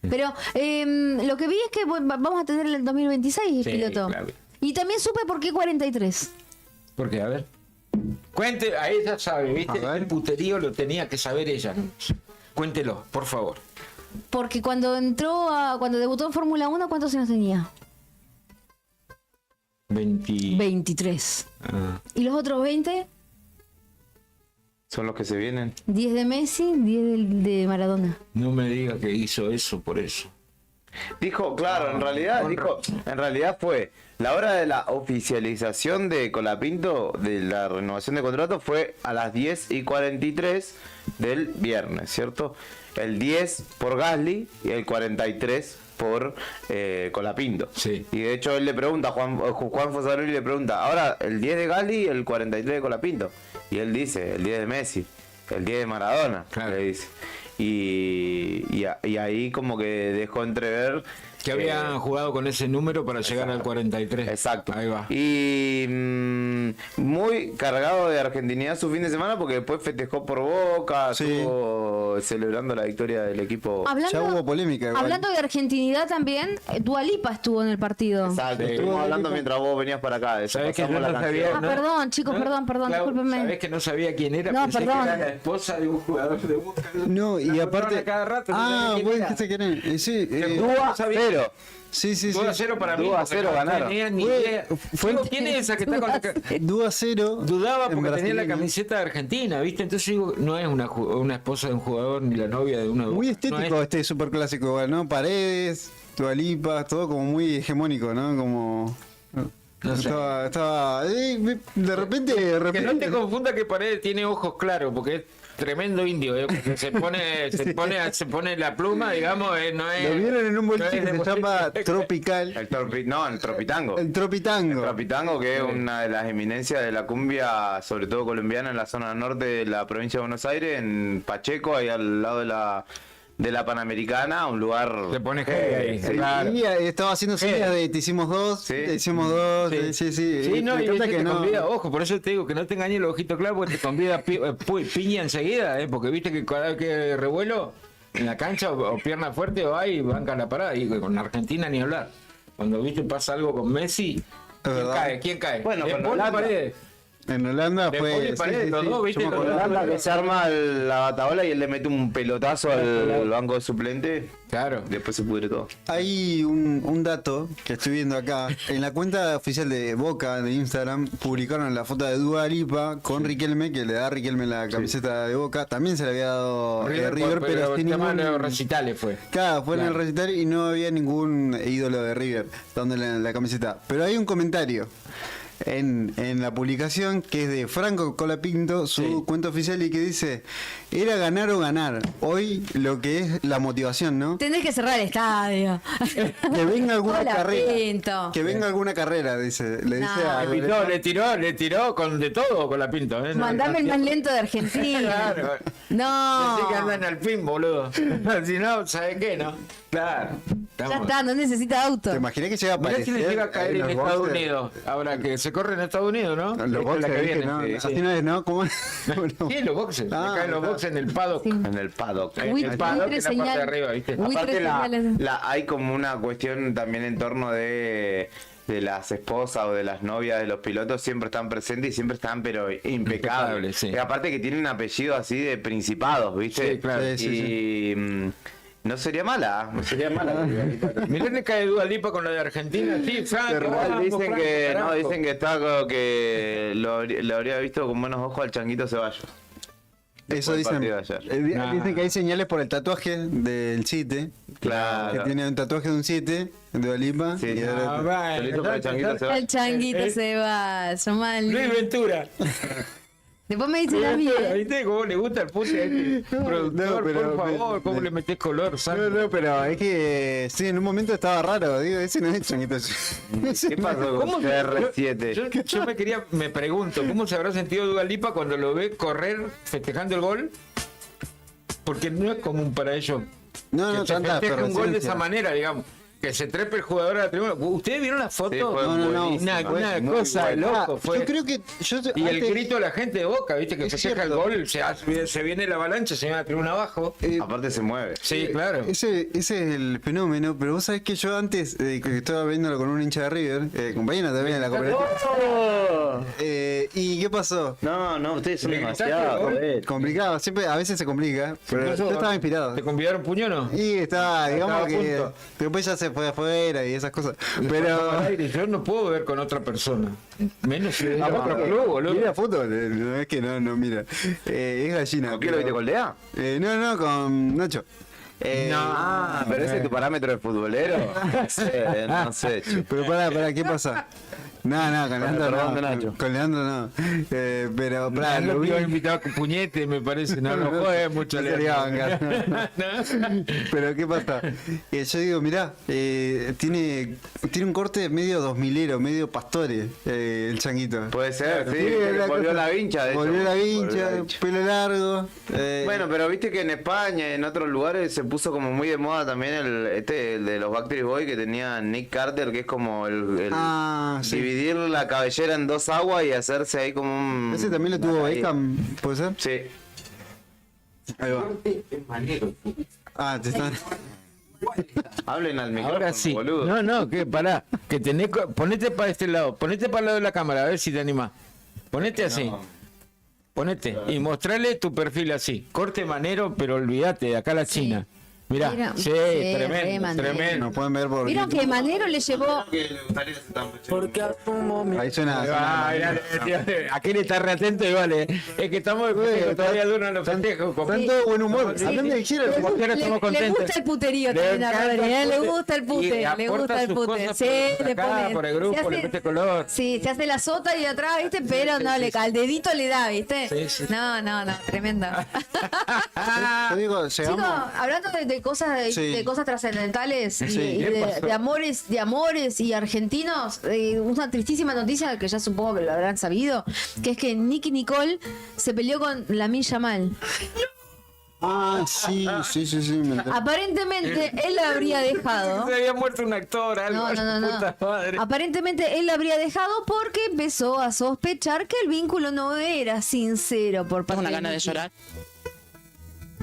Pero lo que vi es que vamos a tener el 2026 Sí, piloto. claro. Y también supe por qué 43. ¿Por qué? A ver. Cuente, a ella sabe, ¿viste? El puterío lo tenía que saber ella. Cuéntelo, por favor. Porque cuando debutó en Fórmula 1, ¿cuántos años tenía? 23. Ah. ¿Y los otros 20? Son los que se vienen. 10 de Messi, 10 de Maradona. No me diga que hizo eso por eso. Dijo, claro, en realidad fue la hora de la oficialización de Colapinto, de la renovación de contrato, fue a las 10:43 del viernes, ¿cierto? El 10 por Gasly y el 43 por Colapinto. Sí. Y de hecho él le pregunta, Juan Fosaroli le pregunta, ahora el 10 de Gasly y el 43 de Colapinto. Y él dice, el 10 de Messi, el 10 de Maradona, le dice. Y ahí como que dejó entrever que habían jugado con ese número para llegar al 43. Exacto. Ahí va. Y muy cargado de argentinidad su fin de semana porque después festejó por Boca, estuvo celebrando la victoria del equipo. Ya hubo polémica. igual. Hablando de argentinidad también, Dua Lipa estuvo en el partido. Exacto, estuvimos hablando mientras vos venías para acá. ¿Sabés que yo pasamos no la sabía? canción. Perdón, chicos, perdón, discúlpenme. Sabés que no sabía quién era, No, pensé perdón. que era la esposa de un jugador de Boca. No, y La aparte. nombraron a cada rato, no Ah, sabía quién vos era. dijiste que era. Sí, Dúa cero. Sí, sí, sí. 2-0 para mí. 2-0 porque ganaron. No tenía ni Fue- idea. fue- Digo, ¿quién es esa que está con la Dúa 0. Dudaba en porque tenía la brasileño. camiseta de Argentina, ¿viste? Entonces digo, no es una esposa de un jugador ni la novia de uno de Muy no estético es- este superclásico igual, ¿no? Paredes, Dua Lipa, todo como muy hegemónico, ¿no? Como. No sé. Estaba. De repente. Que no te confunda que Paredes tiene ojos claros, porque es tremendo indio, porque se pone la pluma, digamos, no es. Lo vieron en un boliche no es que de- se llama Tropical. El Tropitango. El Tropitango. El Tropitango, que es una de las eminencias de la cumbia, sobre todo colombiana, en la zona norte de la provincia de Buenos Aires, en Pacheco, ahí al lado de la Panamericana, un lugar. Se pone heavy ahí, sí. claro. Y estaba haciendo señas de te hicimos dos, Sí. te hicimos dos, sí. Sí, no, Me y encanta viste, que te no. convida, ojo, por eso te digo que no te engañes el ojito claro, porque te convida piña enseguida, porque viste que cada vez que revuelo en la cancha o pierna fuerte o ahí banca la parada, y con Argentina ni hablar. Cuando viste pasa algo con Messi, ¿quién cae? Bueno, De con Paul y Holanda. Paredes. En Holanda De fue. Paul y Paredes, los dos, viste, Yo me los acuerdo. dos. Holanda, que se arma la bataola y él le mete un pelotazo al banco de suplente. Claro. Después se pudre todo. Hay un dato que estoy viendo acá. En la cuenta oficial de Boca de Instagram publicaron la foto de Dua Lipa con Riquelme, que le da a Riquelme la camiseta de Boca. También se le había dado River, pero sin tema de ningún. los recitales fue. Claro, fue en el Claro. recital y no había ningún ídolo de River dándole la camiseta. Pero hay un comentario en la publicación que es de Franco Colapinto, su cuenta oficial, y que dice: era ganar o ganar. Hoy lo que es la motivación, ¿no? Tenés que cerrar el estadio. Que venga alguna Hola, carrera. Pinto. Que venga alguna carrera, dice. Le dice a Le tiró con de todo con la pinta. ¿eh? Mandame el más lento de Argentina. Claro. No. Pensé que andan al pin, boludo. Si no, ¿sabes qué? No. Claro. Ya está, no necesita auto. ¿Te imaginas que llega a Mirá si le aparecer llega a caer en en los Estados boxers? Unidos. Ahora que se corre en Estados Unidos, ¿no? Los Esta es boxers, la que ¿viste? viene. ¿No? Sí, Así no es, ¿no? ¿Cómo? Sí, los boxes. Ah, Le caen los verdad. boxes en el paddock. En el paddock. En el paddock, en la parte de arriba, ¿viste? Aparte hay como una cuestión también en torno de las esposas o de las novias de los pilotos, siempre están presentes y siempre están pero impecables. Sí. Y aparte que tienen un apellido así de principados, ¿viste? Sí, claro. Y no sería mala, no sería mala. Mirá que cae Dua Lipa con la de Argentina. Sí, Franco, Igual vamos, dicen Franco, que no, carajo. dicen que está como que lo habría visto con buenos ojos al Changuito Ceballos. Eso Después del dicen. partido de ayer. Dicen que hay señales por el tatuaje del 7. Claro. Que tiene un tatuaje de un 7 de Dua Lipa. Sí, y sí. ahora- Se lo hizo con el Changuito Ceballos. El changuito se va, mal. Luis Ventura. Después me dice la mía. ¿Viste cómo le gusta el puse a este productor? pero- por favor, ¿cómo le metés color? No, pero es que sí, en un momento estaba raro, digo, ese no es Changuito. ¿Qué pasó con ¿Cómo CR7? Yo me pregunto, ¿cómo se habrá sentido Dua Lipa cuando lo ve correr festejando el gol? Porque no es común para ellos No, no, que se tanta festeje un gol de efervescencia. esa manera, digamos. Que se trepe el jugador a la tribuna. ¿Ustedes vieron la foto? Sí, fue No. Una muy cosa de buena. loco. Fue. Yo creo que. Y el antes- grito de la gente de Boca, ¿viste? Que Es festeja el cierto. gol, se viene la avalancha, se viene la tribuna abajo. Aparte se mueve. Sí, claro. Ese es el fenómeno, pero vos sabés que yo antes, que estaba viéndolo con un hincha de River, compañero también en la cooperativa, ¿Y qué pasó? No, ustedes son ¿Le demasiado. gritaste, Complicado, siempre, a veces se complica, pero Incluso, yo estaba inspirado. ¿Te convidaron puño o no? Y estaba, digamos Estaba a que punto. después ya se fue afuera y esas cosas. Al Pero aire, yo no puedo ver con otra persona. Menos si es Ah, otro porque club, boludo. mira fútbol, no es que no mira. Es gallina. ¿Con quién lo viste, con Lea? No, con Nacho. Pero ese es tu parámetro de futbolero. No sé. Pero pará, ¿qué pasa? No, con Leandro perdón de no. Nacho. Con Leandro no. Pero pará, Lo lo que vi. iba a invitar con puñete, me parece. No juegue mucho. No sería Leandro. bancar. Pero ¿qué pasa? Yo digo, mirá, tiene un corte medio 2000ero, medio pastore, el changuito. Puede ser, sí. la Volvió cosa- la vincha, de hecho. Volvió la Volvió vincha, la vincha. pelo largo. Bueno, pero viste que en España y en otros lugares se puso como muy de moda también el de los Backstreet Boys que tenía Nick Carter, que es como el sí. dividir la cabellera en dos aguas y hacerse ahí como un... Ese también lo tuvo ahí. Beckham, ¿puede ser? Sí. Ahí va. Te están... Hablen al micrófono, Ahora sí. boludo. No, que pará. Que ponete para este lado. Ponete para el lado de la cámara, a ver si te animás. Ponete así. Ponete. Y mostrale tu perfil así. Corte manero, pero olvídate, de acá a la China. Mirá. Mira, Sí, sí, re tremendo, manero. tremendo. Nos pueden ver por Vieron que Manero le llevó. Ahí suena. Aquí le está re atento y vale. Es que estamos todavía duran los festejos. Tanto buen humor. Hablando de gira, Como quiera estamos Le contentos. gusta el puterío Le también a encanta Rodri, el le pute. gusta el Y pute, le aporta gusta el sus pute. cosas Sí, por le acá, pone. por el grupo, se hace- le mete color. Sí, se hace la sota y atrás, ¿viste? Pero no, al dedito le da, ¿viste? No, tremendo. Yo digo, Chicos, llegamos. hablando de cosas Sí. de cosas trascendentales y, Sí. y ¿Qué de pasó? amores y argentinos, una tristísima noticia que ya supongo que lo habrán sabido, que es que Nicky Nicole se peleó con Lamine Yamal. Sí. Me enteré. Aparentemente él la habría dejado. Se había muerto un actor, algo. No. Puta madre. Aparentemente él la habría dejado porque empezó a sospechar que el vínculo no era sincero por parte Una gana de Nicky. llorar.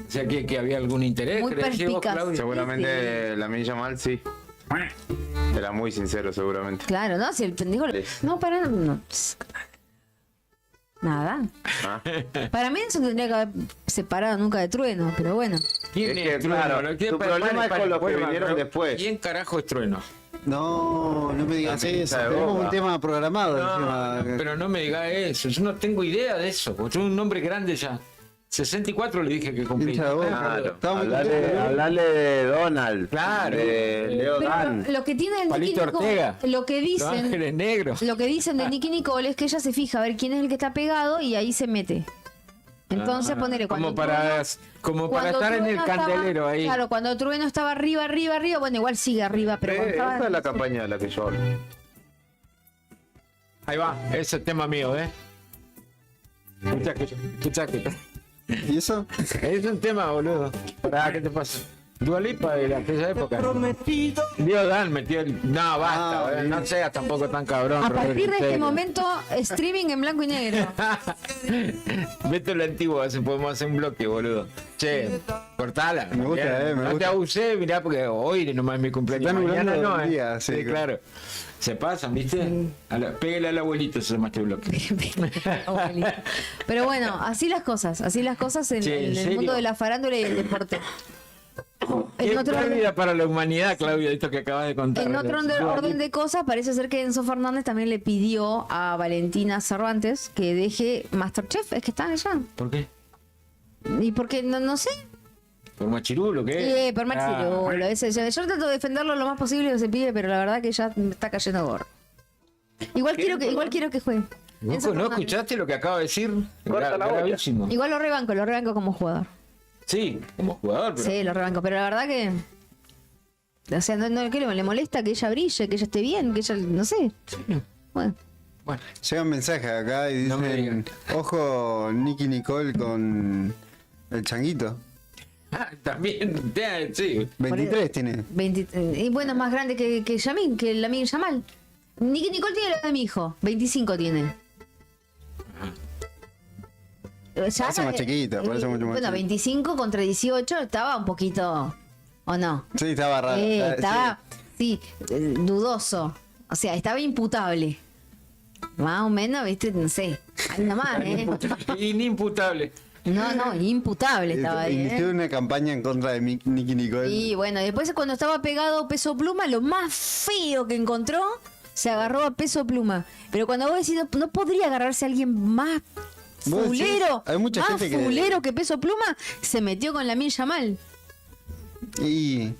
O sea, que había algún interés, Muy ¿crees vos, perspicaz. Claudio? Seguramente la milla mal, sí. Era muy sincero, seguramente. Claro, ¿no? Si el pendejo. No, para. No. Nada. Ah. Para mí eso tendría que haber separado nunca de Trueno, pero bueno. ¿Quién Es que, es Trueno? claro, tu problema es con los que vinieron después. ¿Quién carajo es Trueno? No me digas La eso. pinza de Tenemos boca. un tema programado No, encima. pero no me digas eso. Yo no tengo idea de eso. Porque soy un hombre grande ya. 64 le dije que cumplí. Hincha de Boca. Claro. Estaba muy contento. Hablarle de Donald. Claro. De Leo Pero Dan. lo que tiene el Nicky Palito Nicole, Ortega. lo que Los dicen, Ángeles Negros. lo que dicen de Nicky Nicole es que ella se fija a ver quién es el que está pegado y ahí se mete. Entonces ponele cuando Como para cuando estar en el Trueno estaba- candelero ahí. Claro, cuando Trueno estaba arriba, bueno, igual sigue arriba, pero cuando estaba- Esa es la campaña de la que yo hablo. Ahí va, ese es tema mío, ¿eh? Escucha. ¿Y eso? Es un tema, boludo. Pará, ¿qué te pasa? Dua Lipa de aquella época. Leo Dan metió el... No, basta, no seas tampoco tan cabrón. A partir de Rodrigo, este serio. momento, streaming en blanco y negro. Vete a la antigua, así podemos hacer un bloque, boludo. Che, cortala. Me gusta, Bien. me No te gusta. abusé, mirá, porque hoy nomás es mi cumpleaños. Se están Mañana nublando no, el día, sí, sí, claro. Se pasan, ¿viste? Pégale al abuelito, se llama este bloque. Pero bueno, así las cosas en, Che, ¿en en el serio? mundo de la farándula y el deporte. Qué En otro, pérdida para la humanidad, Claudia, esto que acabas de contar. en otro orden de cosas, parece ser que Enzo Fernández también le pidió a Valentina Cervantes que deje Masterchef. Es que están allá. ¿Por qué? Y porque, no sé. ¿Por machirulo qué? Por Maxirulo. Yo trato de defenderlo lo más posible que se pide, pero la verdad que ya me está cayendo gordo. Igual quiero que juegue. ¿No, Enzo ¿No Fernández. escuchaste lo que acaba de decir? Corta la olla. Gravísimo. Igual lo rebanco como jugador. Sí, como jugador, pero... Sí, lo rebanco, pero la verdad que. O sea, ¿qué le molesta que ella brille, que ella esté bien, que ella. No sé. Bueno. Llegan mensajes acá y No me dicen: ojo, Nicky Nicole con el changuito. Ah, también, sí. 23 tiene. 20, y bueno, es más grande que Yamin, que Lamine Yamal. Nicky Nicole tiene la edad de mi hijo, 25 tiene. Parece más chiquita, parece mucho más Bueno, chiquita. 25 contra 18 estaba un poquito. ¿O no? Sí, estaba raro. Estaba, sí, dudoso. O sea, estaba imputable. Más o menos, viste, no sé. Ahí nomás, Inimputable. No, imputable estaba ahí. Inició una campaña en contra de Nicky Nicole. Y bueno, después cuando estaba pegado Peso Pluma, lo más feo que encontró, se agarró a Peso Pluma. Pero cuando vos decís, no podría agarrarse a alguien más ¿Vos decís? fulero, Hay mucha más gente que- fulero que Peso Pluma, se metió con Lamine Yamal. Y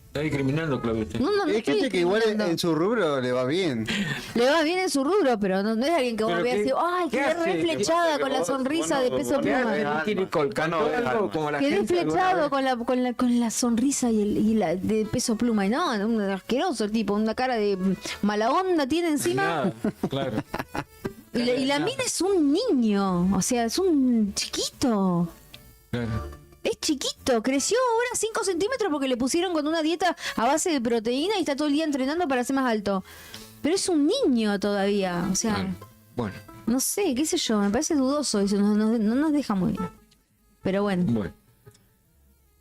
Está discriminando, Claudio. No hay estoy gente que igual discriminando. en su rubro le va bien. Le va bien en su rubro, pero no es alguien que vos Pero veas y qué- decís, ay, ¿qué quedé hace? re flechada ¿Qué con la pasa? sonrisa de Vos no- Peso vos no- Pluma. vos Nicky Nicole cantó algo como la Quedé gente alguna flechado vez. con la sonrisa y la de Peso Pluma. Y no, un asqueroso el tipo, una cara de mala onda tiene encima. Nada, claro. Y la mina es un niño, o sea, es un chiquito. Claro. Es chiquito, creció ahora 5 centímetros porque le pusieron con una dieta a base de proteína y está todo el día entrenando para ser más alto. Pero es un niño todavía, o sea, Bueno, no sé, qué sé yo, me parece dudoso eso, no nos deja muy bien. Pero bueno. bueno.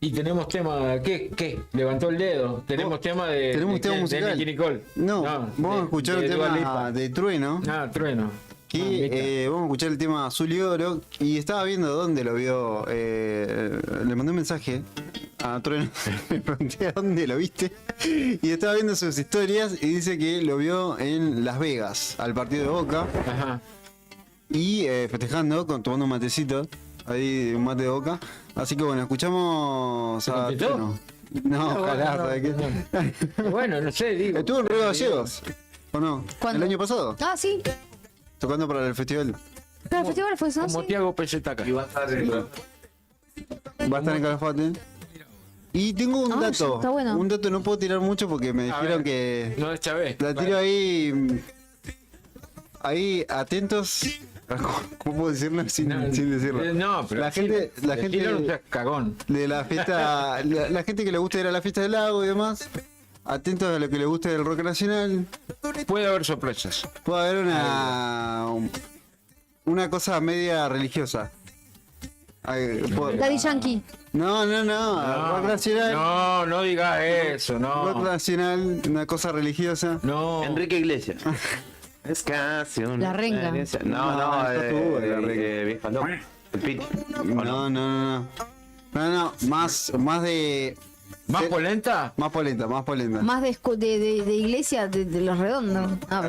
Y tenemos tema, ¿qué? Levantó el dedo. Tenemos tema de. Tenemos tema musical. De Nicky Nicole. No, vamos a escuchar un de Dua tema Lipa. de Trueno. Ah, Trueno. Que vamos a escuchar el tema Azul y Oro. Y estaba viendo dónde lo vio. Le mandé un mensaje a Trueno. Le pregunté a dónde lo viste. Y estaba viendo sus historias y dice que lo vio en Las Vegas, al partido de Boca. Ajá. Y festejando, tomando un matecito. Ahí, un mate de Boca. Así que bueno, escuchamos ¿Se a contestó? Trueno. No, ojalá, no, ¿sabes qué? Bueno, no sé, digo. ¿Estuvo en Río Gallegos? ¿O no? ¿Cuándo? ¿El año pasado? Ah, sí. Tocando para el festival. Pero el festival fue eso, Como sí. Tiago Pesetaca. Y va a estar en- Va a estar en Calafate. Y tengo un Ah, dato. está bueno. Un dato no puedo tirar mucho porque me A dijeron ver. que. No es Chávez. La tiro ahí. Ahí, atentos. ¿Cómo puedo decirlo sin decirlo? No, pero la gente, la decilo, no gente seas cagón. de la fiesta, la gente que le gusta ir a la fiesta del lago y demás, atentos a lo que le guste del rock nacional. Puede haber sorpresas. Puede haber una cosa media religiosa. Daddy Yankee. No, rock nacional. No digas eso, Rock no. nacional, una cosa religiosa. No. Enrique Iglesias. Es casi una. La renga. No, eso estuvo, la renga. Vieja loca. El Piti. No, más de. ¿Más polenta? Más polenta. Más de iglesia de los redondos. Ah,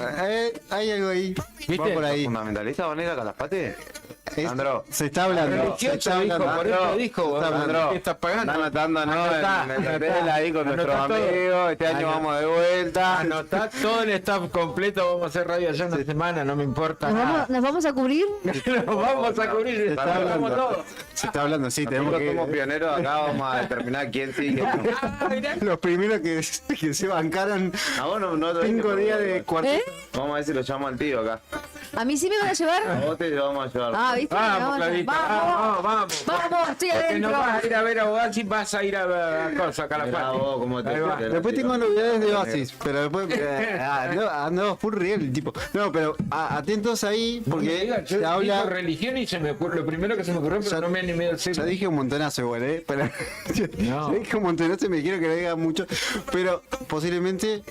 Hay algo ahí. ¿Viste? Va por ahí. ¿Fundamentalista van a ir a Calafate? Sandro. Se está hablando. Se está Dijo, hablando. por eso dijo, Sandro. ¿qué estás pagando? Está anotando, ¿no? Anotá, En el anotá, hotel ahí con nuestros anotá todo. amigos. Este año vamos de vuelta. Anotá todo el staff completo, vamos a hacer radio allá una semana, no me importa nada. ¿Nos vamos a cubrir? Nos vamos a cubrir, Se está hablamos hablando. todo. Se está hablando, sí, tenemos Nosotros que. somos pioneros acá, vamos a determinar quién sí y quién no. Los primeros que se bancaron A vos no 5 días de cuarto. ¿Eh? Vamos a ver si lo llamo al tío acá. ¿A mí sí me van a A llevar? vos te lo vamos a llevar. Ah, ¿viste? Vamos, Me Claudita, van a- vamos. Vamos, estoy Porque adentro. no vas a ir a ver a Oasis, vas a ir a cosa, a Mirá Calafate. vos cómo te Ahí va. fuiste. Después tengo novedades de Oasis, pero después ando full real el tipo. No, pero atentos ahí porque Yo se digo habla. religión y se me ocurre, lo primero que se me ocurrió, pero Ya- no me animé a Ya decirlo. dije un montonazo igual, pero No. ya dije un montonazo y me quiero que lo diga mucho. Pero posiblemente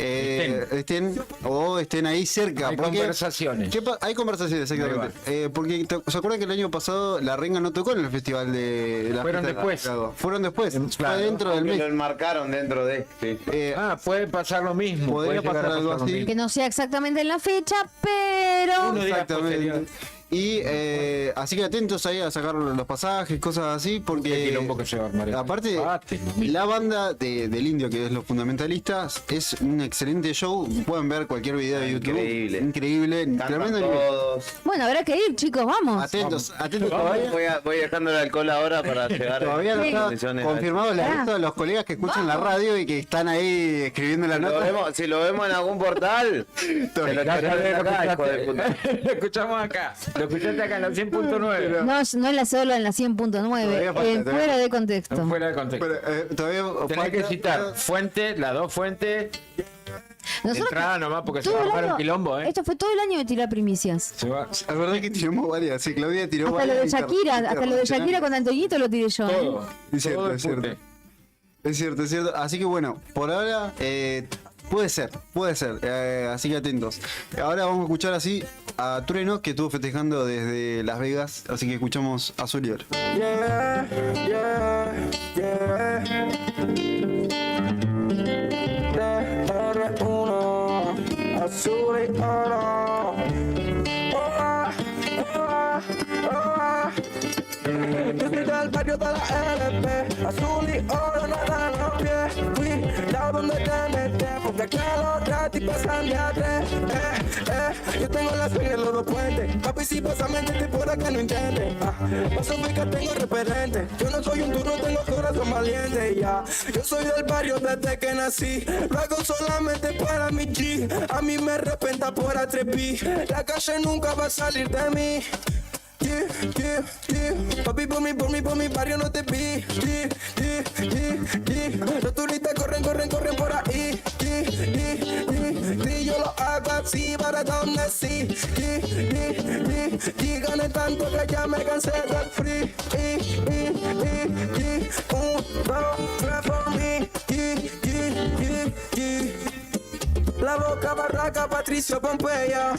estén ahí cerca. Hay porque- conversaciones. Hay conversaciones, exactamente. Porque ¿se acuerdan que el año pasado la Renga no tocó en el festival de la Fueron fiesta de después. Lago? Fueron después. Claro. Fue dentro del Que lo mes. enmarcaron dentro de. Sí. Puede pasar lo mismo. Podría puede llegar pasar a algo pasar lo así. mismo. Que no sea exactamente en la fecha, pero... Unos días posterior. Exactamente. Y así que atentos ahí a sacar los pasajes, cosas así, Qué porque quilombo que se va a armar esto. aparte Bate, la banda del Indio, que es Los Fundamentalistas, es un excelente show. Pueden ver cualquier video de YouTube. Increíble. Cantan Tremendo nivel. todos. Bueno, habrá que ir, chicos, vamos. Atentos todavía. Voy dejando el alcohol ahora para llegar Todavía no en está condiciones. confirmado el resto de los colegas que escuchan la radio y que están ahí escribiendo la nota. Si lo vemos en algún portal, te lo echaré acá, hijo de puta. Lo escuchamos acá. Lo escuchaste acá en la 100.9. No es la solo en la 100.9, Todavía falta, en fuera de contexto. Fuera de contexto. Todavía Tenés que citar fuente, las dos fuentes. Nosotros Entrada nomás porque se todo va a el armar un año- quilombo, Esto fue todo el año de tirar primicias. Se va. La verdad es que tiramos varias. Sí, Claudia tiró Hasta lo varias. de Shakira, hasta lo de Shakira con Antoñito lo tiré yo. Todo. Es cierto, Todo es cierto. pute. Es cierto. Así que bueno, por ahora puede ser. Así que atentos. Ahora vamos a escuchar así a Trueno, que estuvo festejando desde Las Vegas, así que escuchamos a Zulier. Yeah, yeah, yeah. TR1, azul y oro. Yo soy del barrio de la LP, azul y oro no dan los pies. Cuidado donde te metes, porque aquí los gratis pasan de a tres. Yo tengo la suya en los dos puentes, papi si pasamente te por acá no entiende. Paso que tengo referente, yo no soy un duro, tengo corazón valiente. Ya, yo soy del barrio desde que nací, lo hago solamente para mi G. A mí me arrepienta por atreví, la calle nunca va a salir de mí. Papi, por mi barrio no te vi. Los turistas corren por ahí. Yo lo hago así para donde sí. Gané tanto que ya me cansé del free. 1, 2, 3 por mí. La boca barraca, Patricio Pompeya,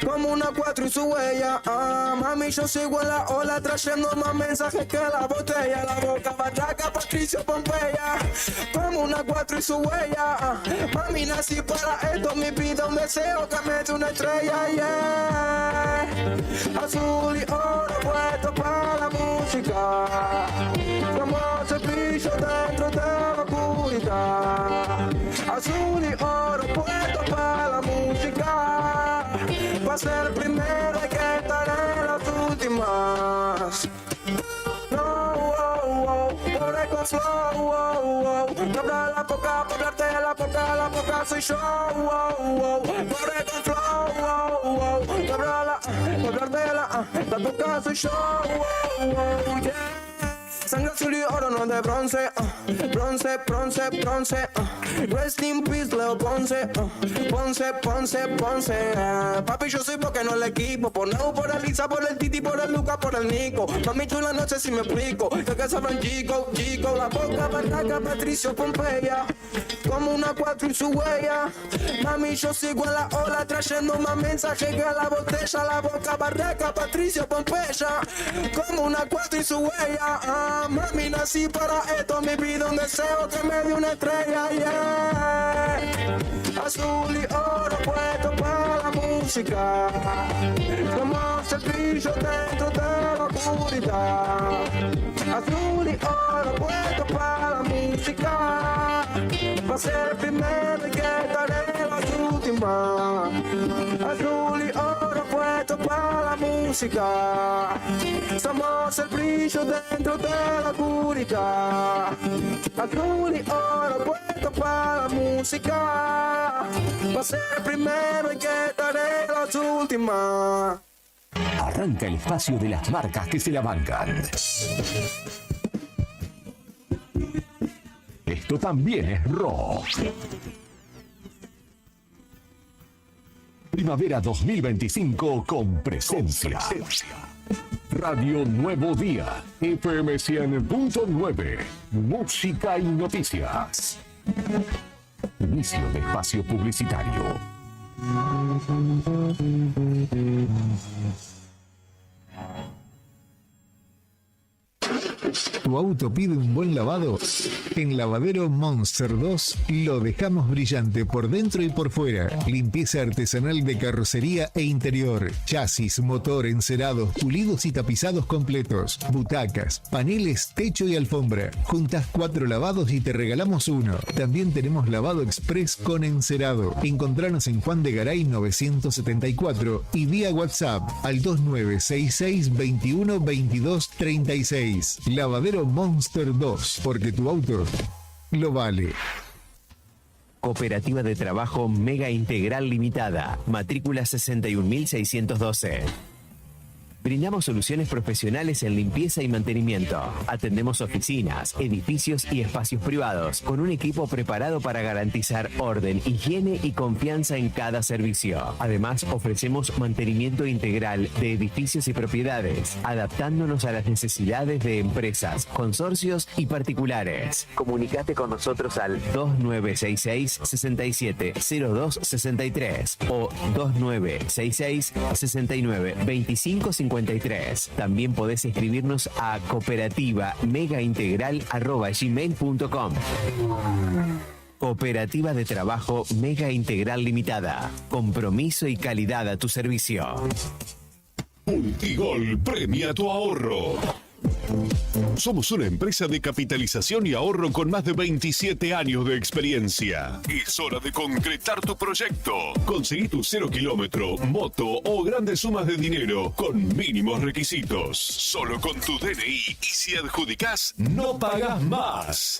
como una 4 y su huella. Mami, yo sigo en la ola trayendo más mensajes que la botella. La boca barraca, Patricio Pompeya, como una 4 y su huella. Mami, nací para esto, mi vida un deseo que me dé una estrella. Yeah. Azul y oro puesto para la música, como cepillo dentro de la oscuridad. Azul y oro puesto para la música, para ser primero hay que estar en las últimas. No, pobre con flow, no habla la poca, por hablarte la poca soy yo. Pobre con flow, no habla por hablarte la poca soy yo. Yeah. Sangre azul y oro, no de bronce, bronce. Rest in peace, Leo Ponce, Ponce. Papi, yo soy porque no el equipo. Por Neu, por el Lisa, por el Titi, por el Luca, por el Nico. Mami chula, no sé si me explico. Yo que saben Chico. La boca barraca, Patricio Pompeya, como una 4 y su huella. Mami, yo sigo en la ola trayendo más mensajes que la botella. La boca barraca, Patricio Pompeya, como una 4 y su huella. Mami, nací para esto, me pido un deseo que me dé una estrella, yeah. Azul y oro puesto para la música, como cepillo dentro de la oscuridad. Azul y oro puesto para la música, para ser primero y que estaré en las últimas. Azul y oro puesto para la música, somos el brillo dentro de la oscuridad. Azul y oro puesto para la música, va a ser primero y que estaré las últimas. Arranca el espacio de las marcas que se la bancan. Esto también es rock. Primavera 2025 con presencia. Radio Nuevo Día, FM 100.9, música y noticias. Inicio de espacio publicitario. ¿Tu auto pide un buen lavado? En Lavadero Monster 2 lo dejamos brillante por dentro y por fuera. Limpieza artesanal de carrocería e interior. Chasis, motor, encerados, pulidos y tapizados completos. Butacas, paneles, techo y alfombra. Juntas 4 lavados y te regalamos uno. También tenemos lavado express con encerado. Encontranos en Juan de Garay 974 y vía WhatsApp al 2966 21 22 36. Lavadero Monster 2, porque tu auto lo vale. Cooperativa de Trabajo Mega Integral Limitada. Matrícula 61612. Brindamos soluciones profesionales en limpieza y mantenimiento. Atendemos oficinas, edificios y espacios privados con un equipo preparado para garantizar orden, higiene y confianza en cada servicio. Además, ofrecemos mantenimiento integral de edificios y propiedades, adaptándonos a las necesidades de empresas, consorcios y particulares. Comunicate con nosotros al 2966-670263 o 2966-692553. También podés escribirnos a cooperativa-megaintegral@gmail.com. Cooperativa de Trabajo Mega Integral Limitada. Compromiso y calidad a tu servicio. Multigol premia tu ahorro. Somos una empresa de capitalización y ahorro con más de 27 años de experiencia. Es hora de concretar tu proyecto. Conseguí tu 0 kilómetro, moto o grandes sumas de dinero con mínimos requisitos. Solo con tu DNI y si adjudicás, no pagás más.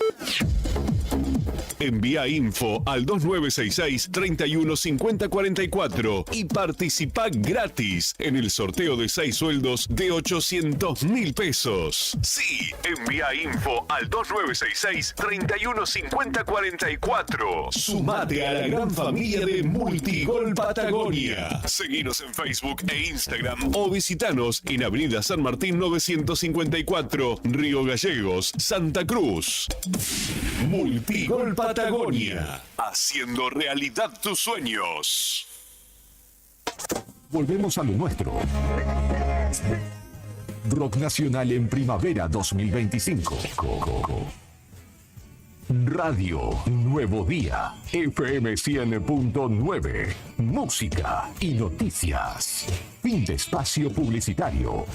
Envía info al 2966-315044 y participa gratis en el sorteo de 6 sueldos de 800.000 pesos. Sí, envía info al 2966-315044. Sumate a la gran familia de Multigol Patagonia. Seguinos en Facebook e Instagram o visitanos en Avenida San Martín 954, Río Gallegos, Santa Cruz. Multigol Patagonia, haciendo realidad tus sueños. Volvemos a lo nuestro. Rock Nacional en Primavera 2025. Radio Nuevo Día, FM 100.9, música y noticias. Fin de espacio publicitario.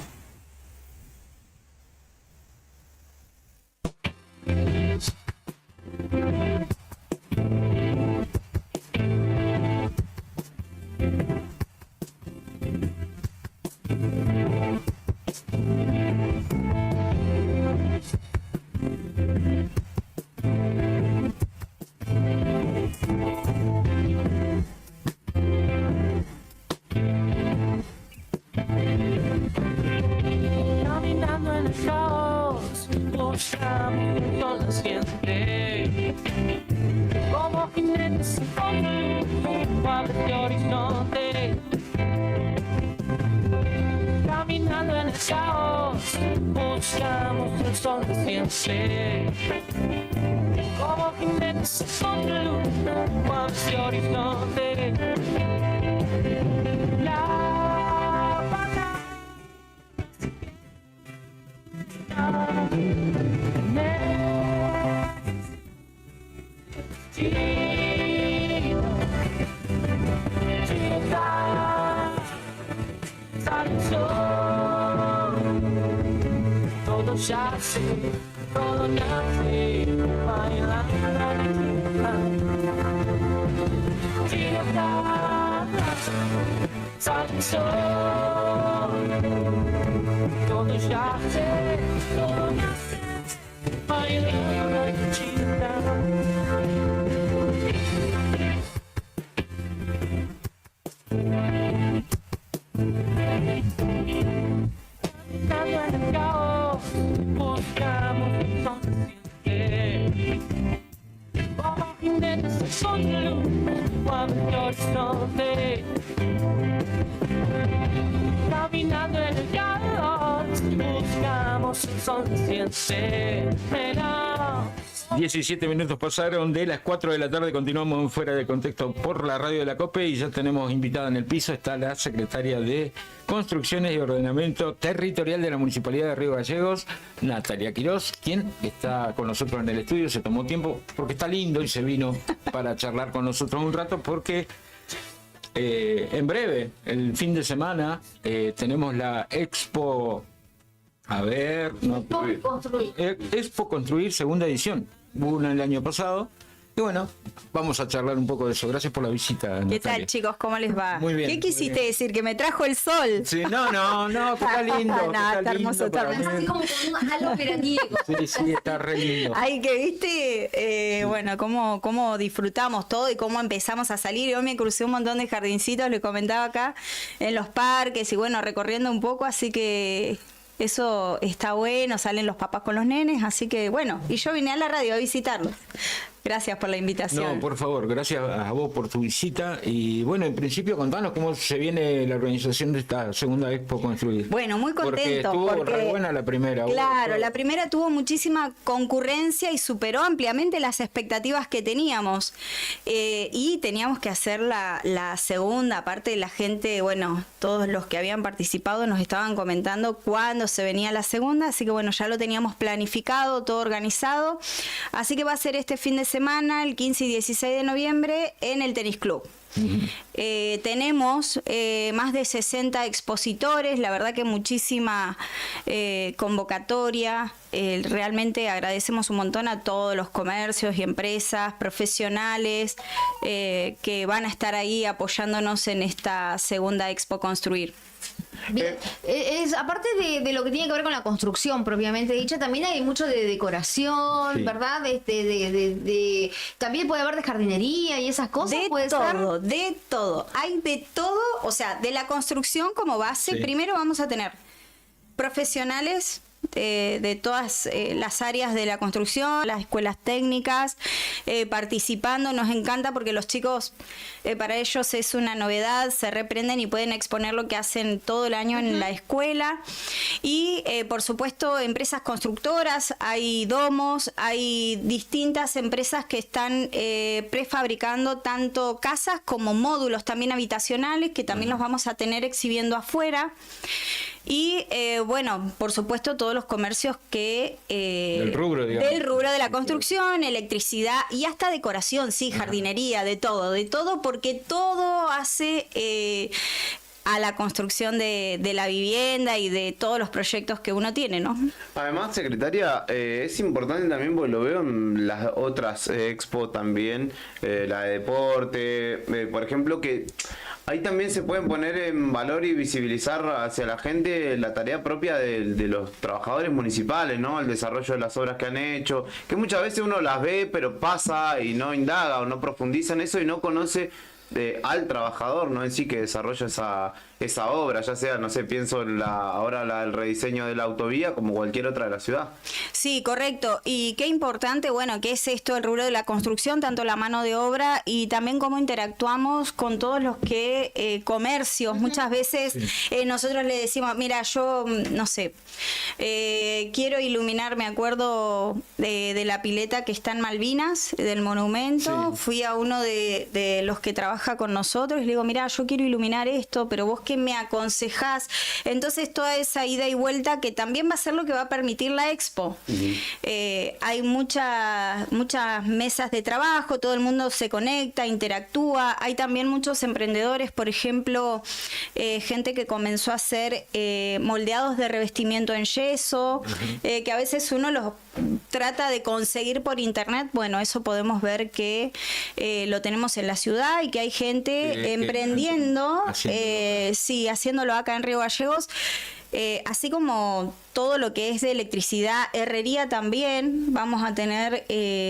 Caminando en el caos, buscamos lo siempre. Como jinetes con de horizonte. Caminando en el caos, buscamos el sol de siempre. Como jinetes con de horizonte. Todo ya sé, todo nace bailando. Sale el sol, todo ya sé, todo nace bailando. Buscamos como jinetes con luz, cuando horizonte. Caminando en el caos, buscamos el sol naciente. 17 minutos pasaron de las 4 de la tarde, continuamos en Fuera de Contexto por la radio de la COPE y ya tenemos invitada en el piso, está la secretaria de Construcciones y Ordenamiento Territorial de la Municipalidad de Río Gallegos, Natalia Quirós, quien está con nosotros en el estudio, se tomó tiempo porque está lindo y se vino para charlar con nosotros un rato porque en breve, el fin de semana, tenemos la Expo... Expo Construir, segunda edición. Hubo una el año pasado Y bueno, vamos a charlar un poco de eso. Gracias por la visita, ¿Qué Natalia. tal, chicos? ¿Cómo les va? Muy bien, ¿Qué muy quisiste bien. decir? ¿Que me trajo el sol? Sí, no, que está lindo. que Nada, está lindo hermoso, está para hermoso. ver. Así como con un halo veraniego. Sí, está re lindo. Ay, que viste, bueno, cómo disfrutamos todo y cómo empezamos a salir. Yo me crucé un montón de jardincitos, le comentaba acá, en los parques y bueno, recorriendo un poco, así que eso está bueno, salen los papás con los nenes, así que bueno, y yo vine a la radio a visitarlos. Gracias por la invitación. No, por favor, gracias a vos por tu visita. Y bueno, en principio contanos cómo se viene la organización de esta segunda Expo Construir. Bueno, muy contento. Porque estuvo re buena la primera. Claro, la primera tuvo muchísima concurrencia y superó ampliamente las expectativas que teníamos. Y teníamos que hacer la segunda. Aparte de la gente, bueno, todos los que habían participado nos estaban comentando cuándo se venía la segunda. Así que bueno, ya lo teníamos planificado, todo organizado. Así que va a ser este fin de semana, el 15 y 16 de noviembre, en el Tenis Club. Tenemos más de 60 expositores, la verdad que muchísima convocatoria. Realmente agradecemos un montón a todos los comercios y empresas profesionales que van a estar ahí apoyándonos en esta segunda Expo Construir. Bien. Aparte de lo que tiene que ver con la construcción propiamente dicha, también hay mucho de decoración, Sí. ¿verdad? También puede haber de jardinería y esas cosas. De ¿puede todo, ser? de todo. Hay de todo, o sea, de la construcción como base, Sí. primero vamos a tener profesionales de todas las áreas de la construcción, las escuelas técnicas, participando. Nos encanta porque los chicos, para ellos es una novedad, se reprenden y pueden exponer lo que hacen todo el año en la escuela. Y por supuesto, empresas constructoras, hay domos, hay distintas empresas que están prefabricando tanto casas como módulos también habitacionales, que también los vamos a tener exhibiendo afuera. Y bueno, por supuesto todos los comercios que Del rubro, digamos. del rubro de la construcción, electricidad y hasta decoración, sí, jardinería, de todo, porque todo hace a la construcción de la vivienda y de todos los proyectos que uno tiene, ¿no? Además, secretaria, es importante también, porque lo veo en las otras expo también, la de deporte, por ejemplo, que ahí también se pueden poner en valor y visibilizar hacia la gente la tarea propia de los trabajadores municipales, ¿no? El desarrollo de las obras que han hecho, que muchas veces uno las ve, pero pasa y no indaga o no profundiza en eso y no conoce al trabajador, ¿no? En sí, que desarrolla esa obra, ya sea, no sé, pienso en el rediseño de la autovía como cualquier otra de la ciudad. Sí, correcto. Y qué importante, bueno, que es esto el rubro de la construcción, tanto la mano de obra y también cómo interactuamos con todos los que comercios. Muchas veces nosotros le decimos, mira, yo, no sé, quiero iluminar, me acuerdo de la pileta que está en Malvinas, del monumento. Fui a uno de los que trabaja con nosotros y le digo, mira, yo quiero iluminar esto, pero vos qué me aconsejás. Entonces toda esa ida y vuelta que también va a ser lo que va a permitir la expo. Hay muchas mesas de trabajo, todo el mundo se conecta, interactúa. Hay también muchos emprendedores, por ejemplo, gente que comenzó a hacer moldeados de revestimiento en yeso, que a veces uno los trata de conseguir por internet. Bueno, eso podemos ver que lo tenemos en la ciudad y que hay gente emprendiendo, haciéndolo acá en Río Gallegos. Así como todo lo que es de electricidad, herrería también, vamos a tener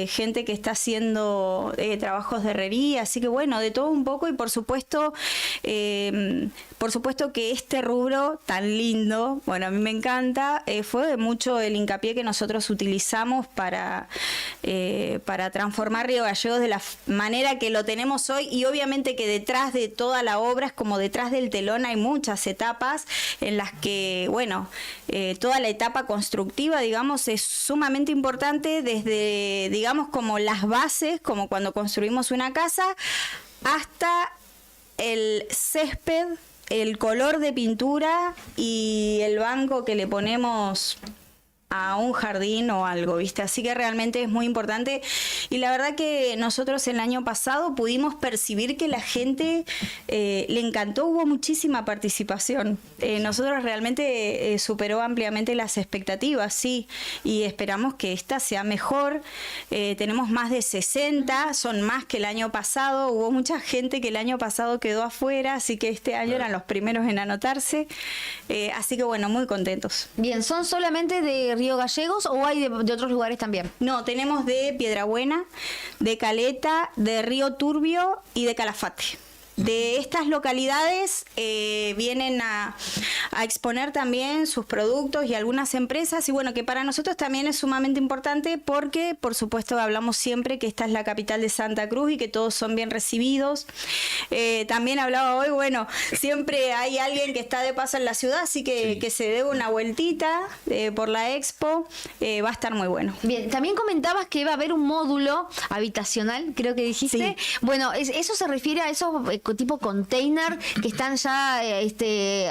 gente que está haciendo trabajos de herrería, así que bueno, de todo un poco y por supuesto que este rubro tan lindo, bueno, a mí me encanta, fue mucho el hincapié que nosotros utilizamos para transformar Río Gallegos de la manera que lo tenemos hoy y obviamente que detrás de toda la obra, es como detrás del telón, hay muchas etapas en las que, bueno, toda la etapa constructiva, digamos, es sumamente importante desde, digamos, como las bases, como cuando construimos una casa, hasta el césped, el color de pintura y el banco que le ponemos a un jardín o algo, ¿viste? Así que realmente es muy importante y la verdad que nosotros el año pasado pudimos percibir que la gente le encantó, hubo muchísima participación. Nosotros realmente superó ampliamente las expectativas, sí, y esperamos que esta sea mejor. Tenemos más de 60, son más que el año pasado, hubo mucha gente que el año pasado quedó afuera, así que este año eran los primeros en anotarse, así que bueno, muy contentos. Bien, ¿son solamente de Río Gallegos o hay de otros lugares también? No, tenemos de Piedrabuena, de Caleta, de Río Turbio y de Calafate. De estas localidades vienen a exponer también sus productos y algunas empresas y bueno, que para nosotros también es sumamente importante porque por supuesto hablamos siempre que esta es la capital de Santa Cruz y que todos son bien recibidos. También hablaba hoy, bueno, siempre hay alguien que está de paso en la ciudad, así que se dé una vueltita por la expo, va a estar muy bueno. Bien, también comentabas que iba a haber un módulo habitacional, creo que dijiste. Sí. Bueno, eso se refiere a esos tipo container que están ya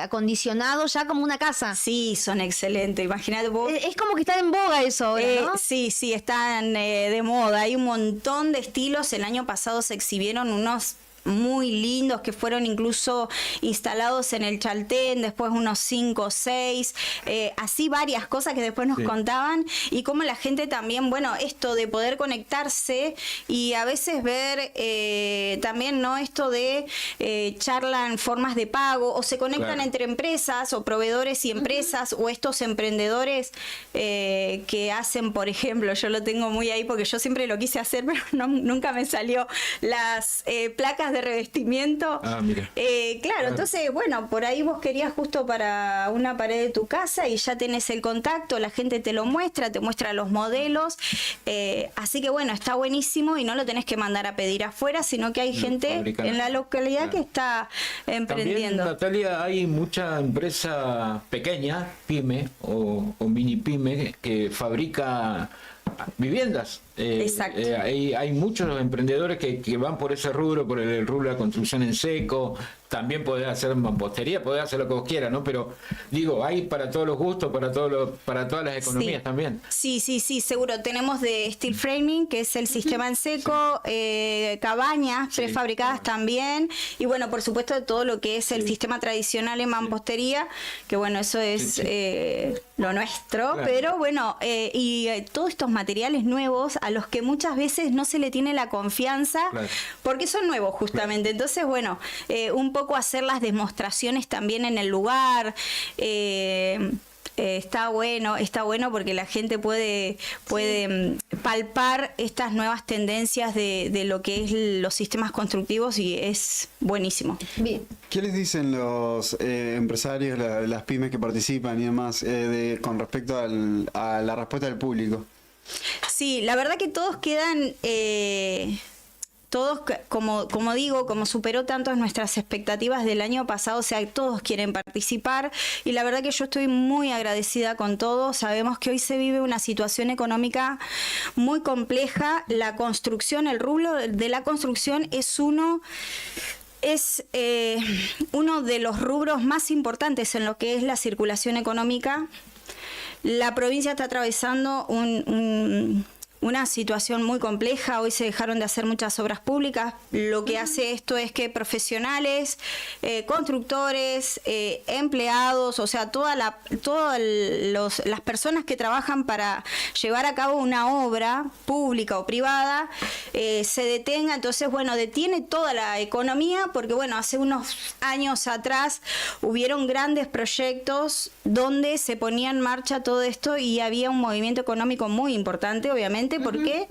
acondicionados ya como una casa. Sí, son excelentes, imagínate vos. Es como que están en boga eso ahora, ¿no? Sí, están de moda, hay un montón de estilos. El año pasado se exhibieron unos muy lindos que fueron incluso instalados en el Chaltén, después unos 5 o 6, así varias cosas que después nos contaban y cómo la gente también, bueno, esto de poder conectarse y a veces ver también, ¿no? Esto de charlan formas de pago o se conectan entre empresas o proveedores y empresas o estos emprendedores que hacen, por ejemplo, yo lo tengo muy ahí porque yo siempre lo quise hacer, pero nunca me salió, las placas de revestimiento. Mira. Claro, entonces, bueno, por ahí vos querías justo para una pared de tu casa y ya tenés el contacto, la gente te lo muestra, te muestra los modelos, así que bueno, está buenísimo y no lo tenés que mandar a pedir afuera, sino que hay gente en la localidad que está emprendiendo. También, Natalia, hay mucha empresa pequeña, pyme o mini pyme que fabrica viviendas. Exacto. Hay muchos emprendedores que van por ese rubro, por el rubro de la construcción en seco. También podés hacer mampostería, podés hacer lo que vos quieras, ¿no? Pero digo, hay para todos los gustos, para todas las economías también. Sí, seguro. Tenemos de steel framing, que es el sistema en seco, cabañas prefabricadas también, y bueno, por supuesto, todo lo que es el sistema tradicional en mampostería, que bueno, eso es lo nuestro, claro. Pero bueno, y todos estos materiales nuevos a los que muchas veces no se le tiene la confianza, claro. Porque son nuevos justamente. Claro. Entonces, bueno, un poco hacer las demostraciones también en el lugar. Está bueno porque la gente puede palpar estas nuevas tendencias de lo que es los sistemas constructivos y es buenísimo. Bien. ¿Qué les dicen los empresarios, las pymes que participan y demás con respecto a la respuesta del público? Sí, la verdad que todos quedan... Todos, como digo, como superó tanto nuestras expectativas del año pasado, o sea, todos quieren participar y la verdad que yo estoy muy agradecida con todos. Sabemos que hoy se vive una situación económica muy compleja. La construcción, el rubro de la construcción es uno de los rubros más importantes en lo que es la circulación económica. La provincia está atravesando una situación muy compleja. Hoy se dejaron de hacer muchas obras públicas. Lo que hace esto es que profesionales, constructores, empleados, o sea, todas las personas que trabajan para llevar a cabo una obra pública o privada se detenga. Entonces, bueno, detiene toda la economía porque, bueno, hace unos años atrás hubieron grandes proyectos donde se ponía en marcha todo esto y había un movimiento económico muy importante, obviamente, porque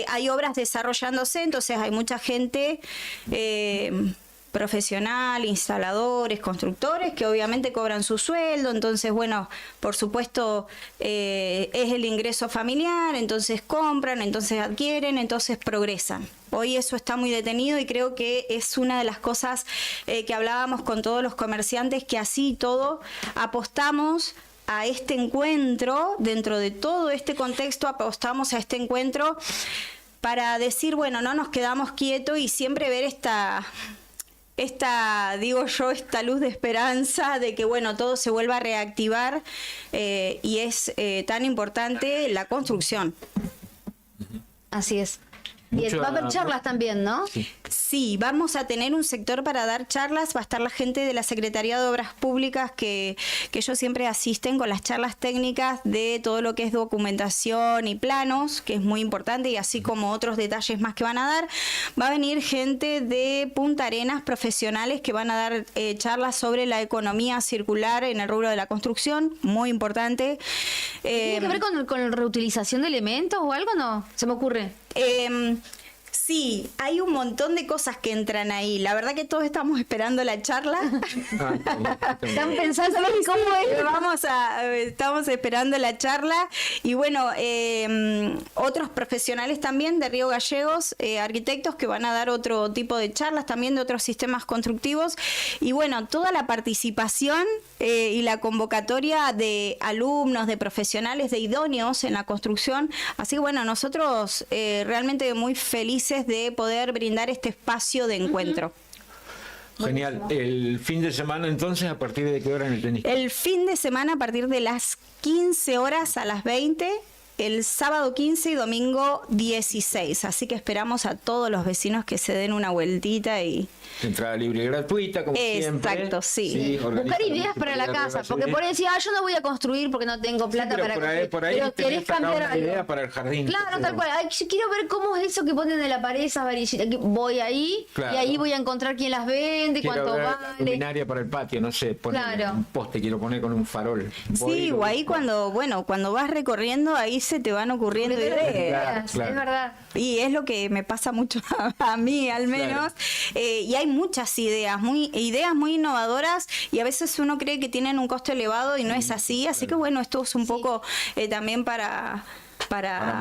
hay obras desarrollándose, entonces hay mucha gente profesional, instaladores, constructores, que obviamente cobran su sueldo, entonces, bueno, por supuesto es el ingreso familiar, entonces compran, entonces adquieren, entonces progresan. Hoy eso está muy detenido y creo que es una de las cosas que hablábamos con todos los comerciantes, que así todo apostamos a este encuentro, dentro de todo este contexto apostamos a este encuentro para decir, bueno, no nos quedamos quietos y siempre ver digo yo, esta luz de esperanza de que, bueno, todo se vuelva a reactivar y es tan importante la construcción. Así es. Y va a haber charlas también, ¿no? Sí, vamos a tener un sector para dar charlas. Va a estar la gente de la Secretaría de Obras Públicas que ellos siempre asisten con las charlas técnicas de todo lo que es documentación y planos, que es muy importante, y así como otros detalles más que van a dar. Va a venir gente de Punta Arenas, profesionales, que van a dar charlas sobre la economía circular en el rubro de la construcción, muy importante. ¿Tiene que ver con reutilización de elementos o algo? No, se me ocurre. Sí, hay un montón de cosas que entran ahí. La verdad que todos estamos esperando la charla. Están pensando en cómo es. Estamos esperando la charla. Y bueno, otros profesionales también de Río Gallegos, arquitectos que van a dar otro tipo de charlas también de otros sistemas constructivos. Y bueno, toda la participación y la convocatoria de alumnos, de profesionales, de idóneos en la construcción. Así que bueno, nosotros realmente muy felices de poder brindar este espacio de encuentro. Genial. El fin de semana entonces, ¿a partir de qué hora en el tenis? El fin de semana a partir de las 15 horas a las 20, el sábado 15 y domingo 16. Así que esperamos a todos los vecinos que se den una vueltita y... Entrada libre y gratuita, como siempre. Exacto, sí. Buscar ideas para la casa, porque por ahí decía, yo no voy a construir porque no tengo plata para construir. Por ahí pero querés cambiar una idea para el jardín. Claro, tal cual. Ay, yo quiero ver cómo es eso que ponen en la pared, esas varillitas. Voy ahí y ahí voy a encontrar quién las vende, cuánto vale. Luminaria para el patio, no sé, poner un poste, quiero poner con un farol. Sí, o ahí cuando vas recorriendo, ahí se te van ocurriendo ideas. Es verdad. Y es lo que me pasa mucho a mí, al menos. Y hay muchas ideas muy innovadoras, y a veces uno cree que tienen un costo elevado y no es así. Así que bueno, esto es un poco también para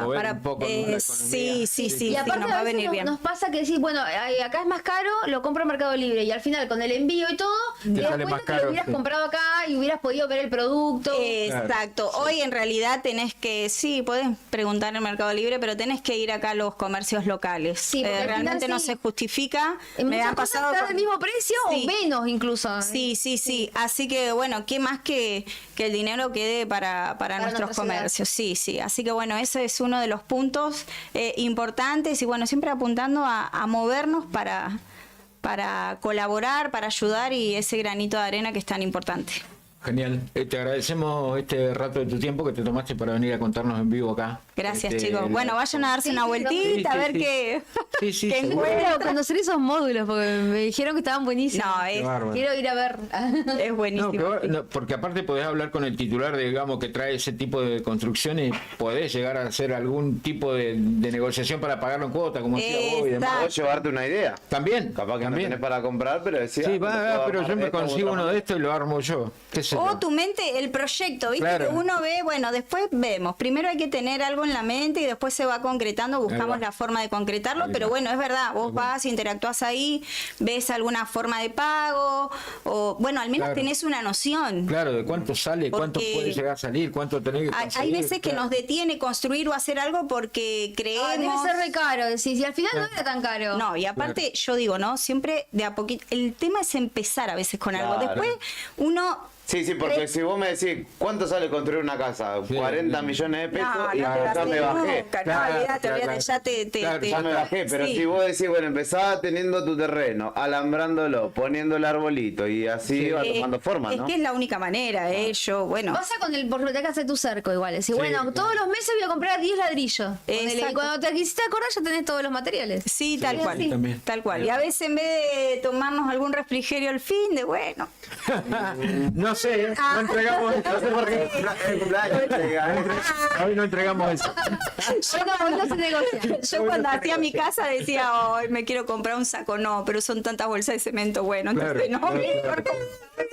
mover un poco la economía. Sí, y aparte nos va a venir bien. Nos pasa que decís, bueno, acá es más caro, lo compro en Mercado Libre, y al final con el envío y todo, te das cuenta que lo hubieras comprado acá y hubieras podido ver el producto. Exacto. Hoy en realidad tenés que, podés preguntar en Mercado Libre, pero tenés que ir acá a los comercios locales. Sí, realmente no se justifica. Me ha pasado al mismo precio o menos incluso. Sí. Así que bueno, qué más que el dinero quede para nuestros comercios. Sí. Así que bueno, ese es uno de los puntos importantes, y bueno, siempre apuntando a movernos para colaborar, para ayudar, y ese granito de arena que es tan importante. Genial. Te agradecemos este rato de tu tiempo que te tomaste para venir a contarnos en vivo acá. Gracias, chicos. Bueno, vayan a darse una vueltita, a ver qué encuentro. Conocer esos módulos, porque me dijeron que estaban buenísimos. Quiero ir a ver. Es buenísimo. Porque aparte podés hablar con el titular, digamos, que trae ese tipo de construcciones, podés llegar a hacer algún tipo de negociación para pagarlo en cuota, como decía vos y demás. Podés llevarte una idea. También. Capaz que no tenés para comprar, pero decía... Sí, pero yo me consigo uno de estos y lo armo yo. O tu mente, el proyecto, ¿viste? Claro. Que uno ve, bueno, después vemos. Primero hay que tener algo en la mente y después se va concretando, buscamos la forma de concretarlo, pero bueno, es verdad, vos vas, interactúas ahí, ves alguna forma de pago, o bueno, al menos tenés una noción. Claro, de cuánto sale, cuánto puede llegar a salir, cuánto tenés que conseguir. Hay veces que nos detiene construir o hacer algo porque creemos... debe ser re caro, si al final no era tan caro. No, y aparte yo digo, ¿no? Siempre de a poquito, el tema es empezar a veces con algo, después uno... Sí, porque si vos me decís, ¿cuánto sale construir una casa? 40 millones de pesos y ya me bajé. Olvídate, ya me bajé, pero si vos decís, bueno, empezaba teniendo tu terreno, alambrándolo, poniendo el arbolito y así va tomando forma, ¿no? Es que es la única manera, yo, bueno. Pasa con el porque te hacer tu cerco igual, decís, bueno, todos los meses voy a comprar 10 ladrillos. Y cuando te quisiste acordar ya tenés todos los materiales. Sí, tal cual. Y a veces en vez de tomarnos algún refrigerio al fin de, bueno... No sé, no entregamos eso. No sé por qué. Hoy no entregamos eso. Hoy no se negocia. Yo cuando hacía mi casa decía, hoy me quiero comprar un saco. No, pero son tantas bolsas de cemento. Bueno, entonces no.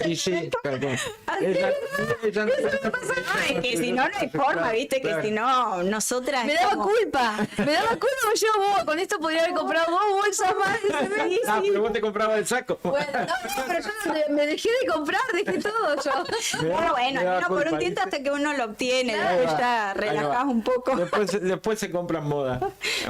Y sí, es que si no hay forma, viste, que si no, nosotras... Me daba culpa porque yo con esto podría haber comprado 2 bolsas más de cemento. Pero vos te comprabas el saco. Bueno, pero yo me dejé de comprar, dejé todo. yo. Pero bueno, Me da no, por culpa, un tiempo ¿viste? hasta que uno lo obtiene, Ahí después va, ya ahí relajás va. un poco. Después se compran moda.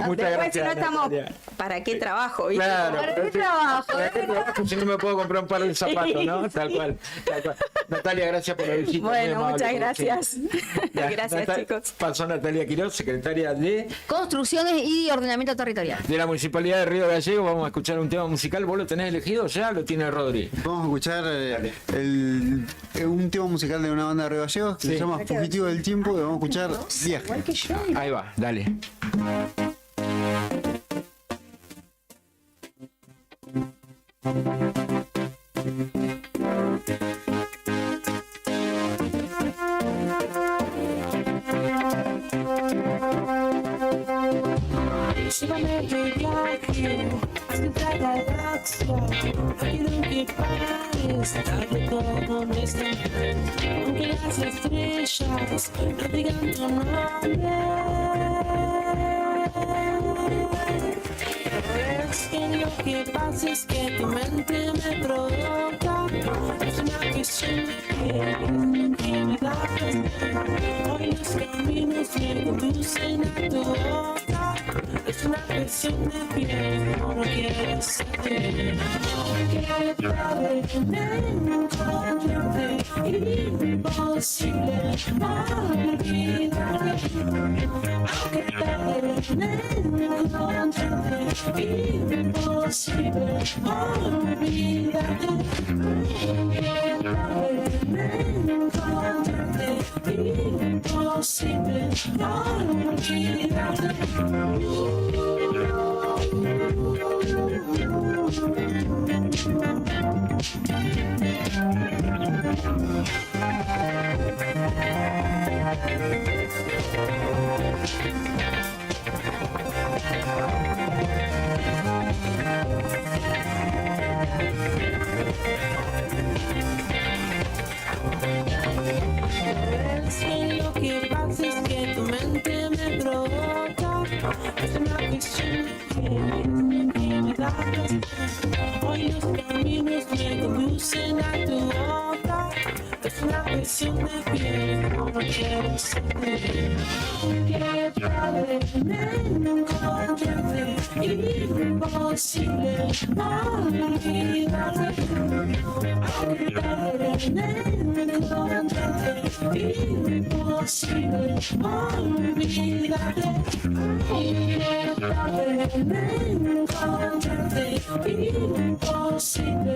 Muchas Después si gracias. no estamos, Natalia. ¿para qué trabajo? ¿viste? Claro, ¿Para pero qué sí, trabajo? ¿para qué trabajo si no me puedo comprar un par de zapatos, no? Tal cual, tal cual. Natalia, gracias por la visita. muy Bueno, amable, muchas como gracias. siempre. Ya, Gracias, chicos. Pasó Natalia Quiroz, secretaria de Construcciones y ordenamiento territorial. la Municipalidad de Río Gallegos. Vamos a escuchar un tema musical. ¿Vos lo tenés elegido ya? ¿Lo tiene Rodri? Vamos a escuchar un tema musical de una banda de Río Gallegos que se llama Fugitivo del Tiempo y vamos a escuchar Viaje. Ahí va, dale. Llévame de viaje hasta la galaxia. No quiero que pares, darle todo un instante. Aunque las estrellas no digan tu nombre. Es que lo que pasa es que tu mente me provoca. Es una cuestión de intimidad. Hoy los caminos me conducen a tu boca. Es una cuestión de piel, no quiero saber. Aunque tarde en encontrarte, imposible olvidarte. Aunque tarde en encontrarte, imposible olvidarte. Aunque tarde en encontrarte, imposible olvidarte. Es que lo que pasa es que tu mente me provoca. Es una cuestión de intimidad. Hoy los caminos me conducen a tu boca. Es una cuestión de piel, no quiero saber. Aunque tarde en encontrarte, imposible olvidarte. Aunque tarde en encontrarte, imposible olvidarte. Aunque tarde en encontrarte, imposible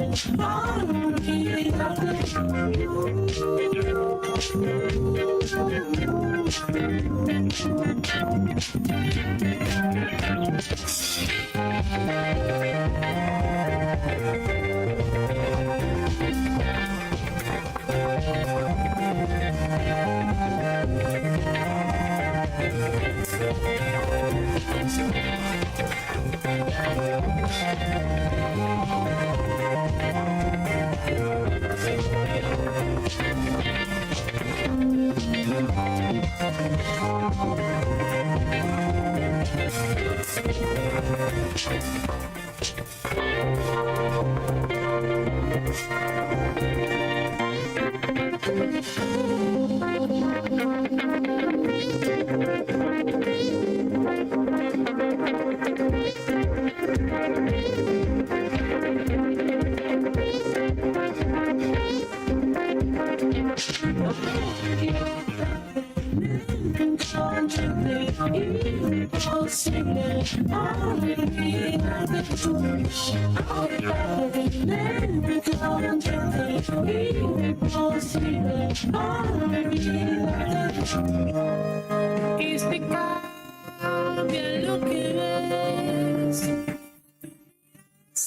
Y si cambia lo que ves,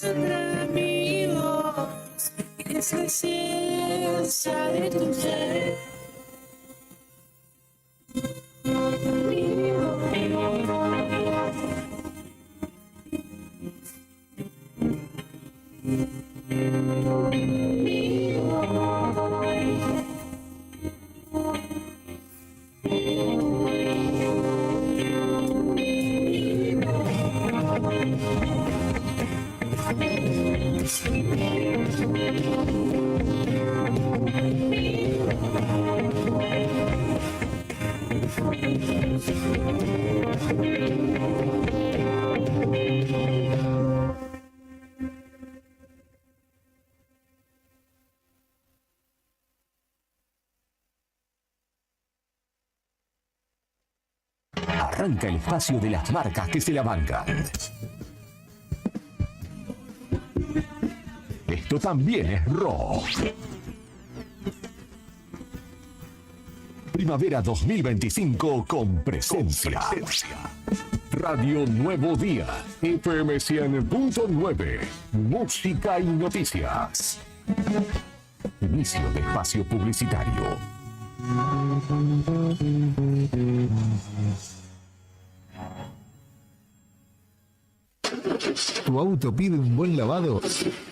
entre amigos, es la esencia de tu ser. Thank you. Arranca el espacio de las marcas que se la bancan. Esto también es rock. Primavera 2025 con presencia. Radio Nuevo Día, FM 100.9, música y noticias. Inicio de espacio publicitario. ¿Tu auto pide un buen lavado?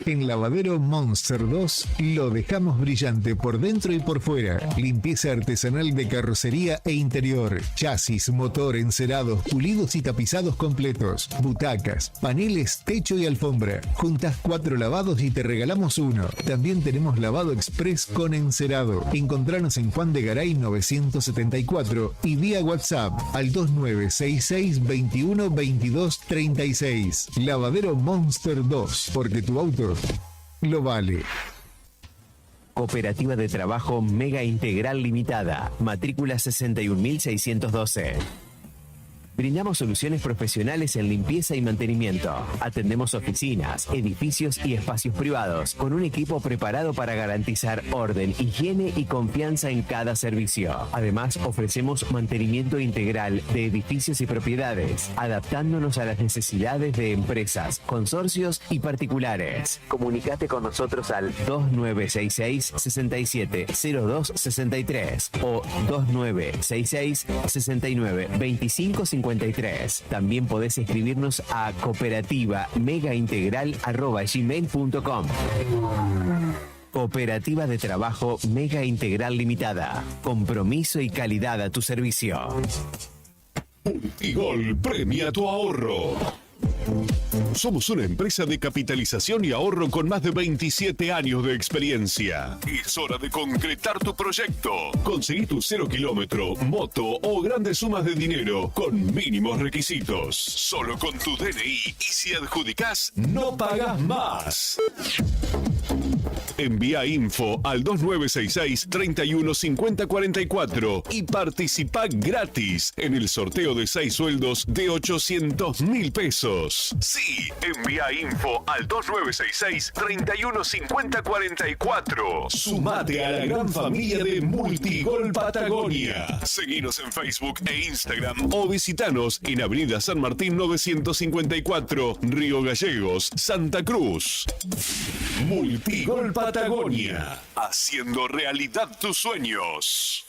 En Lavadero Monster 2 lo dejamos brillante por dentro y por fuera. Limpieza artesanal de carrocería e interior. Chasis, motor, encerados, pulidos y tapizados completos. Butacas, paneles, techo y alfombra. Juntas 4 lavados y te regalamos uno. También tenemos lavado express con encerado. Encontranos en Juan de Garay 974 y vía WhatsApp al 2966 21 22 36. Lavadero Monster 2, porque tu auto lo vale. Cooperativa de Trabajo Mega Integral Limitada, matrícula 61612. Brindamos soluciones profesionales en limpieza y mantenimiento. Atendemos oficinas, edificios y espacios privados con un equipo preparado para garantizar orden, higiene y confianza en cada servicio. Además, ofrecemos mantenimiento integral de edificios y propiedades, adaptándonos a las necesidades de empresas, consorcios y particulares. Comunicate con nosotros al 2966 67 02 63 o 2966 69 25 53. También podés escribirnos a cooperativa-megaintegral@gmail.com. Cooperativa de Trabajo Mega Integral Limitada. Compromiso y calidad a tu servicio. Multigol premia tu ahorro. Somos una empresa de capitalización y ahorro con más de 27 años de experiencia. Es hora de concretar tu proyecto. Conseguí tu 0 kilómetro, moto o grandes sumas de dinero con mínimos requisitos. Solo con tu DNI y si adjudicás, no pagás más. Envía info al 2966 31 50 44 y participa gratis en el sorteo de 6 sueldos de 800.000 pesos. Sí, envía info al 2966 31 50 44. Sumate a la gran familia de Multigol Patagonia. Seguinos en Facebook e Instagram o visitanos en Avenida San Martín 954, Río Gallegos, Santa Cruz. Multigol Patagonia, haciendo realidad tus sueños.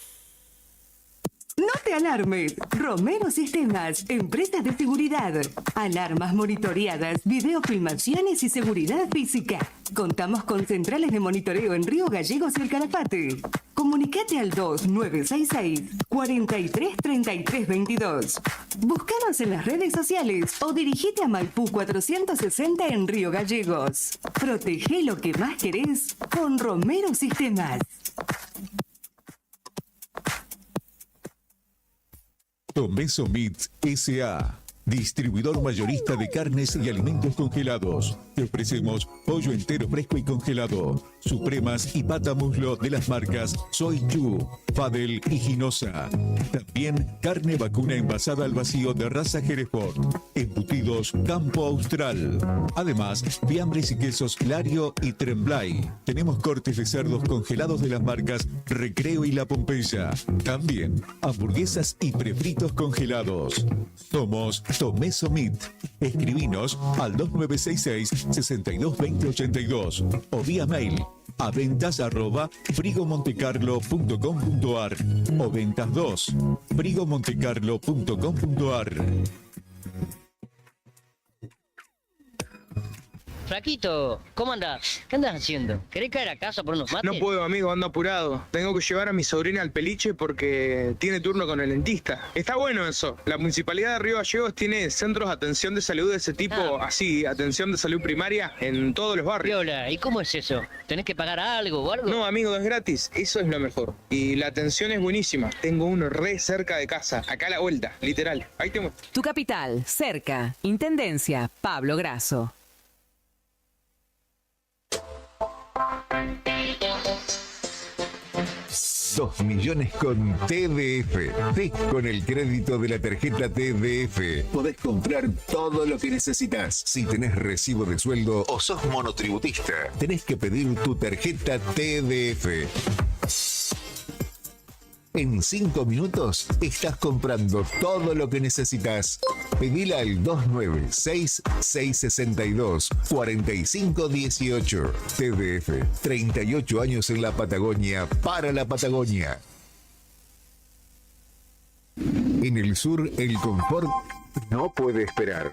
No te alarmes. Romero Sistemas, empresa de seguridad. Alarmas monitoreadas, videofilmaciones y seguridad física. Contamos con centrales de monitoreo en Río Gallegos y El Calafate. Comunicate al 2966 43 33 22. Búscanos en las redes sociales o dirigite a Maipú 460 en Río Gallegos. Protege lo que más querés con Romero Sistemas. Tomeso Meat S.A., distribuidor mayorista de carnes y alimentos congelados. Te ofrecemos pollo entero fresco y congelado, supremas y pata muslo de las marcas Soy Yu, Fadel y Ginosa. También carne vacuna envasada al vacío de raza Hereford. Embutidos Campo Austral. Además, fiambres y quesos Lario y Tremblay. Tenemos cortes de cerdos congelados de las marcas Recreo y La Pompeya. También hamburguesas y prefritos congelados. Somos Tomeso Meat. Escribinos al 2966 622082 o vía mail a ventas@frigomontecarlo.com.ar o ventas2 frigomontecarlo.com.ar. Flaquito, ¿cómo andás? ¿Qué andas haciendo? ¿Querés caer a casa por unos mates? No puedo, amigo, ando apurado. Tengo que llevar a mi sobrina al peliche porque tiene turno con el dentista. Está bueno eso. La Municipalidad de Río Gallegos tiene centros de atención de salud de ese tipo, así, atención de salud primaria en todos los barrios. Viola, ¿y cómo es eso? ¿Tenés que pagar algo o algo? No, amigo, es gratis. Eso es lo mejor. Y la atención es buenísima. Tengo uno re cerca de casa, acá a la vuelta, literal. Ahí te muestro. Tu capital, cerca. Intendencia, Pablo Grasso. 2 millones con TDF. Sí, con el crédito de la tarjeta TDF podés comprar todo lo que necesitas. Si tenés recibo de sueldo o sos monotributista, tenés que pedir tu tarjeta TDF. En 5 minutos estás comprando todo lo que necesitas. Pedila al 296-662-4518. TDF, 38 años en la Patagonia, para la Patagonia. En el sur, el confort no puede esperar.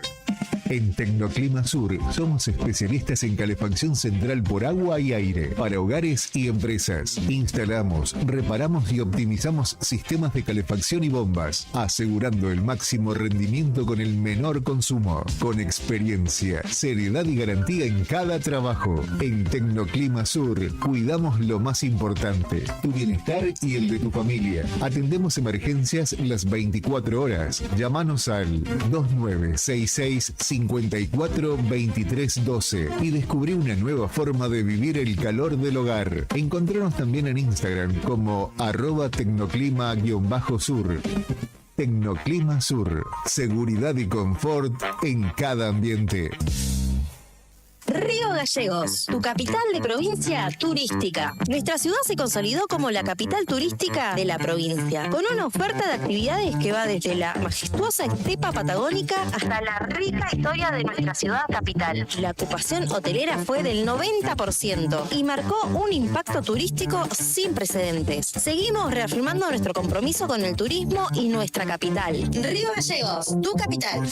En Tecnoclima Sur somos especialistas en calefacción central por agua y aire para hogares y empresas. Instalamos, reparamos y optimizamos sistemas de calefacción y bombas, asegurando el máximo rendimiento con el menor consumo. Con experiencia, seriedad y garantía en cada trabajo. En Tecnoclima Sur cuidamos lo más importante, tu bienestar y el de tu familia. Atendemos emergencias las 24 horas. Llámanos al 2966-542312 y descubrí una nueva forma de vivir el calor del hogar. Encontranos también en Instagram como @tecnoclima_sur. Tecnoclima Sur, seguridad y confort en cada ambiente. Río Gallegos, tu capital de provincia turística. Nuestra ciudad se consolidó como la capital turística de la provincia, con una oferta de actividades que va desde la majestuosa estepa patagónica hasta la rica historia de nuestra ciudad capital. La ocupación hotelera fue del 90% y marcó un impacto turístico sin precedentes. Seguimos reafirmando nuestro compromiso con el turismo y nuestra capital. Río Gallegos, tu capital.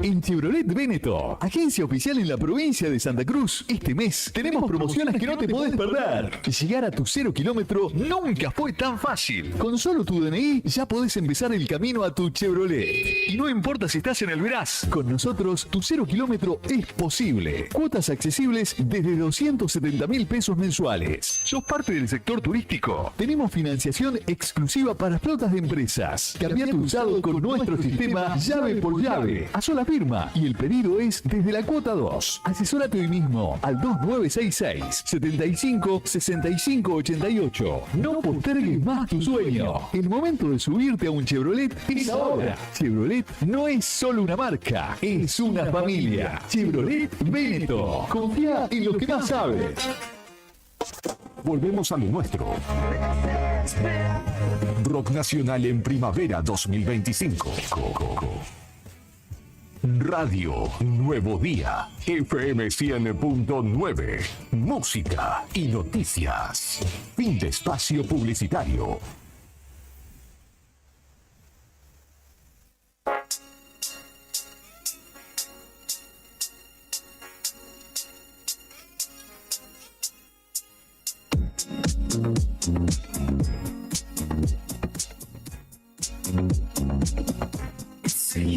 En Chevrolet Veneto, agencia oficial en la provincia de Santa Cruz, este mes tenemos promociones que no te podés perder. Llegar a tu 0 kilómetro nunca fue tan fácil. Con solo tu DNI ya podés empezar el camino a tu Chevrolet. Y no importa si estás en el Verás, con nosotros tu 0 kilómetro es posible. Cuotas accesibles desde 270.000 pesos mensuales. ¿Sos parte del sector turístico? Tenemos financiación exclusiva para flotas de empresas. Cambia tu usado con nuestro sistema llave por llave. A sola firma y el pedido es desde la cuota 2. Asesórate hoy mismo al 2966-756588. No postergues más tu sueño. El momento de subirte a un Chevrolet es ahora. Chevrolet no es solo una marca, es una familia. Chevrolet Veneto. Confía en lo que más sabes. Volvemos a lo nuestro. Rock Nacional en Primavera 2025. Radio Nuevo Día, FM 100.9, música y noticias. Fin de espacio publicitario.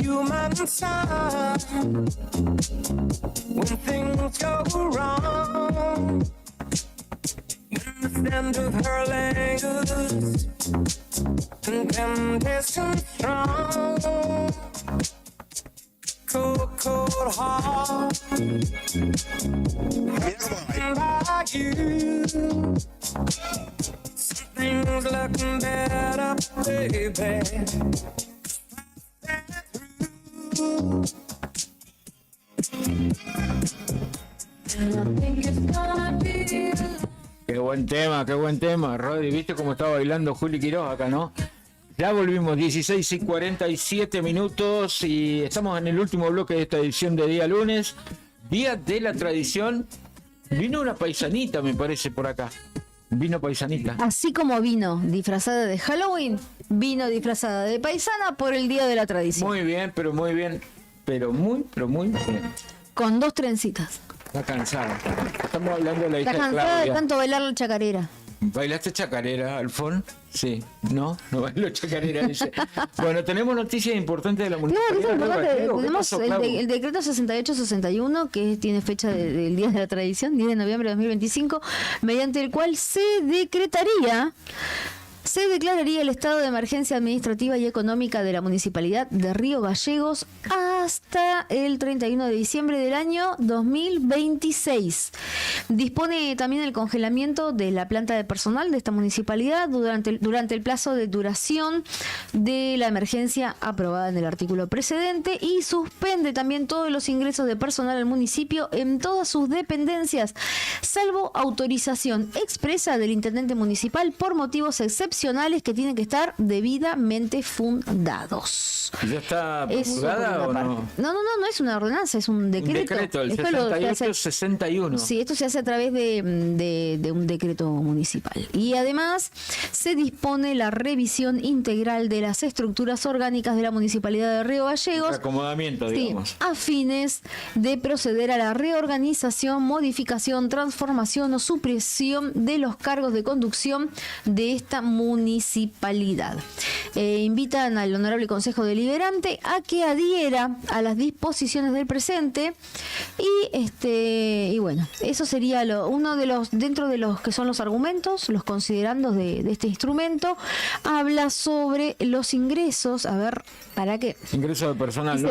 Human sign when things go wrong. When the scent of her lingers and temptation strong. Cold, cold heart by you. Something's looking better, baby. Qué buen tema, Rodri. ¿Viste cómo está bailando Juli Quiroz acá, no? Ya volvimos, 16:47 minutos y estamos en el último bloque de esta edición de día lunes. Día de la tradición. Vino una paisanita, me parece, por acá. Vino paisanita. Así como vino disfrazada de Halloween, vino disfrazada de paisana por el Día de la Tradición. Muy bien, pero muy bien. Pero muy bien. Con 2 trencitas. Está cansada. Estamos hablando de la hija Está de cansada Claudia. de tanto bailar la chacarera. ¿Bailaste chacarera, Alfón? Sí. No bailo chacarera, dice. Bueno, tenemos noticias importantes de la municipalidad. Tenemos el decreto 6861, que tiene fecha del Día de la Tradición, 10 de noviembre de 2025, mediante el cual se decretaría se declararía el estado de emergencia administrativa y económica de la Municipalidad de Río Gallegos hasta el 31 de diciembre del año 2026. Dispone también el congelamiento de la planta de personal de esta municipalidad durante el plazo de duración de la emergencia aprobada en el artículo precedente, y suspende también todos los ingresos de personal al municipio en todas sus dependencias, salvo autorización expresa del intendente municipal por motivos excepcionales que tienen que estar debidamente fundados. ¿Ya está Eso por promulgada una o no? parte. No es una ordenanza, es un decreto. Un decreto, el Esto lo se hace- 68-61. Sí, esto se hace a través de un decreto municipal. Y además se dispone la revisión integral de las estructuras orgánicas de la Municipalidad de Río Gallegos, Acomodamiento, sí, digamos. a fines de proceder a la reorganización, modificación, transformación o supresión de los cargos de conducción de esta municipalidad. Invitan al Honorable Consejo Deliberante a que adhiera a las disposiciones del presente y bueno, eso sería uno de los, dentro de los que son los argumentos, los considerandos de este instrumento. Habla sobre los ingresos, a ver, ¿para qué? Ingreso de personal. Dice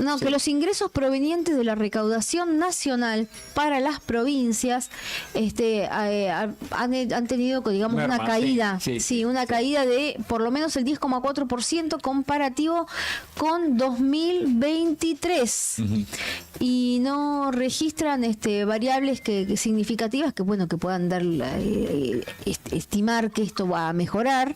¿no? que los ingresos provenientes de la recaudación nacional para las provincias han tenido, digamos, Merma, una caída, sí, una caída de por lo menos el 10,4% comparativo con 2023. Y no registran variables significativas que puedan dar estimar que esto va a mejorar.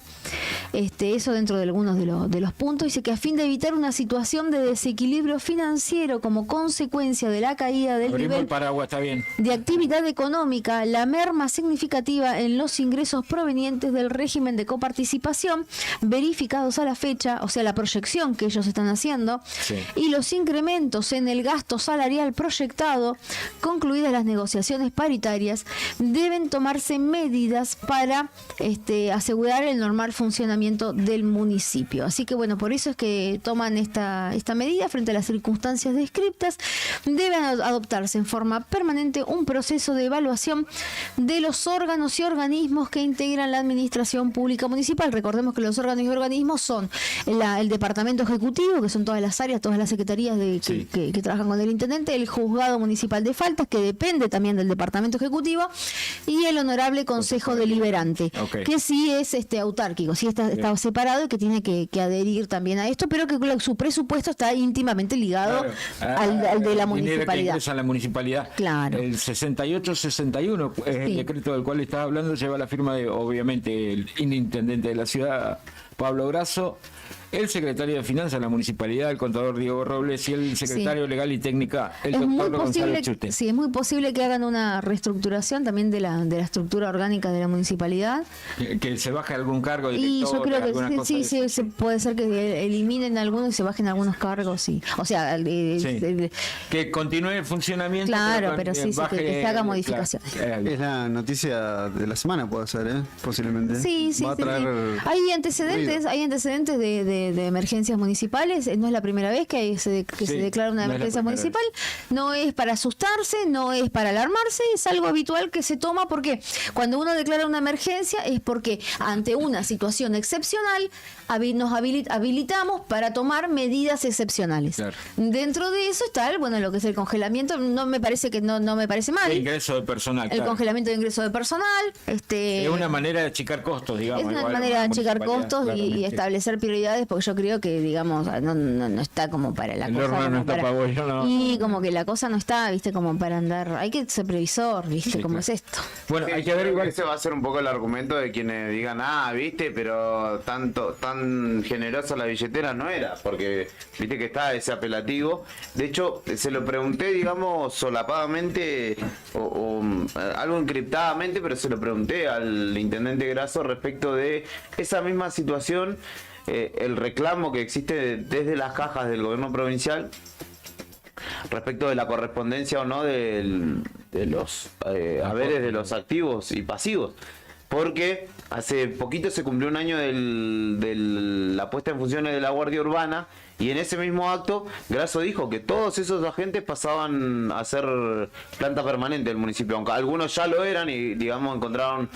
Eso dentro de algunos de los puntos. Dice que a fin de evitar una situación de desequilibrio financiero como consecuencia de la caída del Abrimos nivel el paraguas, está bien. de actividad económica, la merma significativa en los ingresos provenientes del régimen de coparticipación verificados a la fecha, o sea, la proyección que ellos están haciendo, y los incrementos en el gasto salarial proyectado, concluidas las negociaciones paritarias, deben tomarse medidas para asegurar el normal funcionamiento del municipio. Así que bueno, por eso es que toman esta medida frente a las circunstancias descriptas. Deben adoptarse en forma permanente un proceso de evaluación de los órganos y organismos que integran la administración pública municipal. Recordemos que los órganos y organismos son el departamento ejecutivo, que son todas las áreas, todas las secretarías que trabajan con el intendente, el juzgado municipal de faltas, que depende también del departamento ejecutivo, y el honorable consejo deliberante, que sí es autárquico, sí está separado y que tiene que adherir también a esto, pero que su presupuesto está íntimamente ligado al de la municipalidad. A la municipalidad. Claro. El 68-61, el decreto del cual estás hablando, lleva la firma de, obviamente, el intendente de la ciudad, Pablo Grasso, el secretario de Finanzas de la Municipalidad, el contador Diego Robles, y el secretario legal y técnica, el doctor Gonzalo Chute. Sí, es muy posible que hagan una reestructuración también de la estructura orgánica de la municipalidad. Que se baje algún cargo director, Y yo creo alguna que cosa de eso. sí, puede ser que eliminen algunos y se bajen algunos cargos, sí. O sea, Que continúe el funcionamiento. Claro, pero sí, que se haga modificaciones. Es la noticia de la semana, puede ser, posiblemente. Sí. Va a traer Hay antecedentes de emergencias municipales. No es la primera vez que se declara una emergencia municipal. No es para asustarse, no es para alarmarse, es algo habitual que se toma, porque cuando uno declara una emergencia es porque ante una situación excepcional nos habilitamos para tomar medidas excepcionales. Claro. Dentro de eso está lo que es el congelamiento. No me parece mal. El ingreso de personal. El congelamiento de ingreso de personal. Es una manera de achicar costos, digamos. Es una igual, manera de achicar municipalidad, costos y claramente. establecer prioridades, porque yo creo que, digamos, no está como para la El cosa. horno no está para bollo, no. Y como que la cosa no está, viste, como para andar. Hay que ser previsor, viste, Sí, cómo claro. es esto. Bueno, hay que ver igual. Ese va a ser un poco el argumento de quienes digan, viste, pero tan generosa la billetera no era, porque viste que está ese apelativo. De hecho, se lo pregunté, digamos, solapadamente o algo encriptadamente, pero se lo pregunté al intendente Grasso respecto de esa misma situación, el reclamo que existe desde las cajas del gobierno provincial respecto de la correspondencia o no de los haberes de los activos y pasivos, porque hace poquito se cumplió un año de la puesta en funciones de la Guardia Urbana, y en ese mismo acto Grasso dijo que todos esos agentes pasaban a ser planta permanente del municipio, aunque algunos ya lo eran y digamos encontraron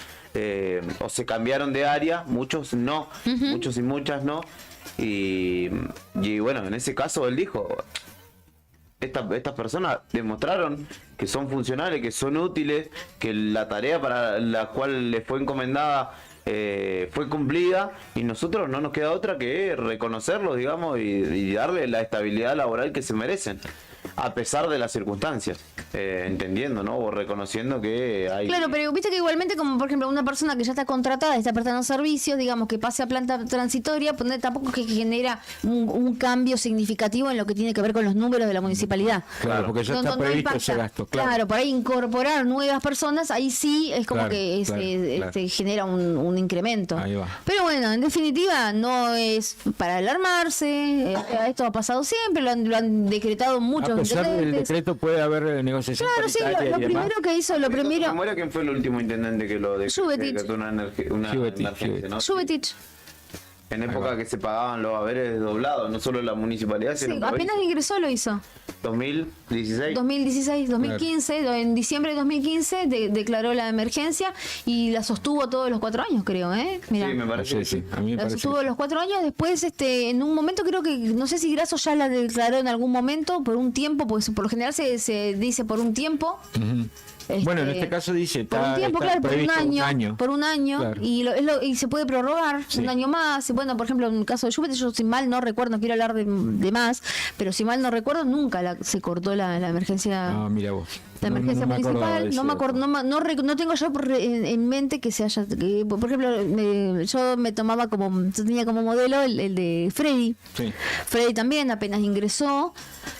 o se cambiaron de área, muchos no, muchos y muchas no. Y bueno, en ese caso él dijo, estas personas demostraron que son funcionales, que son útiles, que la tarea para la cual les fue encomendada fue cumplida, y nosotros no nos queda otra que reconocerlos, digamos, y darle la estabilidad laboral que se merecen, a pesar de las circunstancias, entendiendo, ¿no? O reconociendo que hay... Claro, pero viste que igualmente, como por ejemplo una persona que ya está contratada, está prestando servicios, digamos, que pase a planta transitoria, pues tampoco es que genera un cambio significativo en lo que tiene que ver con los números de la municipalidad. Claro, porque ya está previsto ese gasto. Claro, por ahí incorporar nuevas personas, ahí sí es como que se genera un incremento. Ahí va. Pero bueno, en definitiva, no es para alarmarse, esto ha pasado siempre, lo han decretado muchos. A pesar del decreto puede haber negociación. Claro, sí, lo primero que hizo, lo primero... ¿Quién fue el último intendente que lo decretó una emergencia, ¿no? Subetich. En época que se pagaban los haberes doblados, no solo la municipalidad, Sí, sino apenas ingresó lo hizo. 2016. 2016, 2015, en diciembre de 2015 declaró la emergencia y la sostuvo todos los 4 años, creo, ¿eh? Mirá. Sí, me parece que sí. A mí me La parece sostuvo los 4 años, después en un momento creo que, no sé si Grasso ya la declaró en algún momento, por un tiempo, pues por lo general se dice por un tiempo. Bueno, en este caso dice por un tiempo, claro, por un año, Claro. y se puede prorrogar un año más. Y bueno, por ejemplo, en el caso de Schubert, yo si mal no recuerdo, no quiero hablar de más, pero si mal no recuerdo, nunca se cortó la emergencia. Ah, mira vos. La emergencia municipal, no me acuerdo, no tengo yo en mente que se haya, por ejemplo, yo me tomaba yo tenía como modelo el de Freddy. Sí. Freddy también apenas ingresó,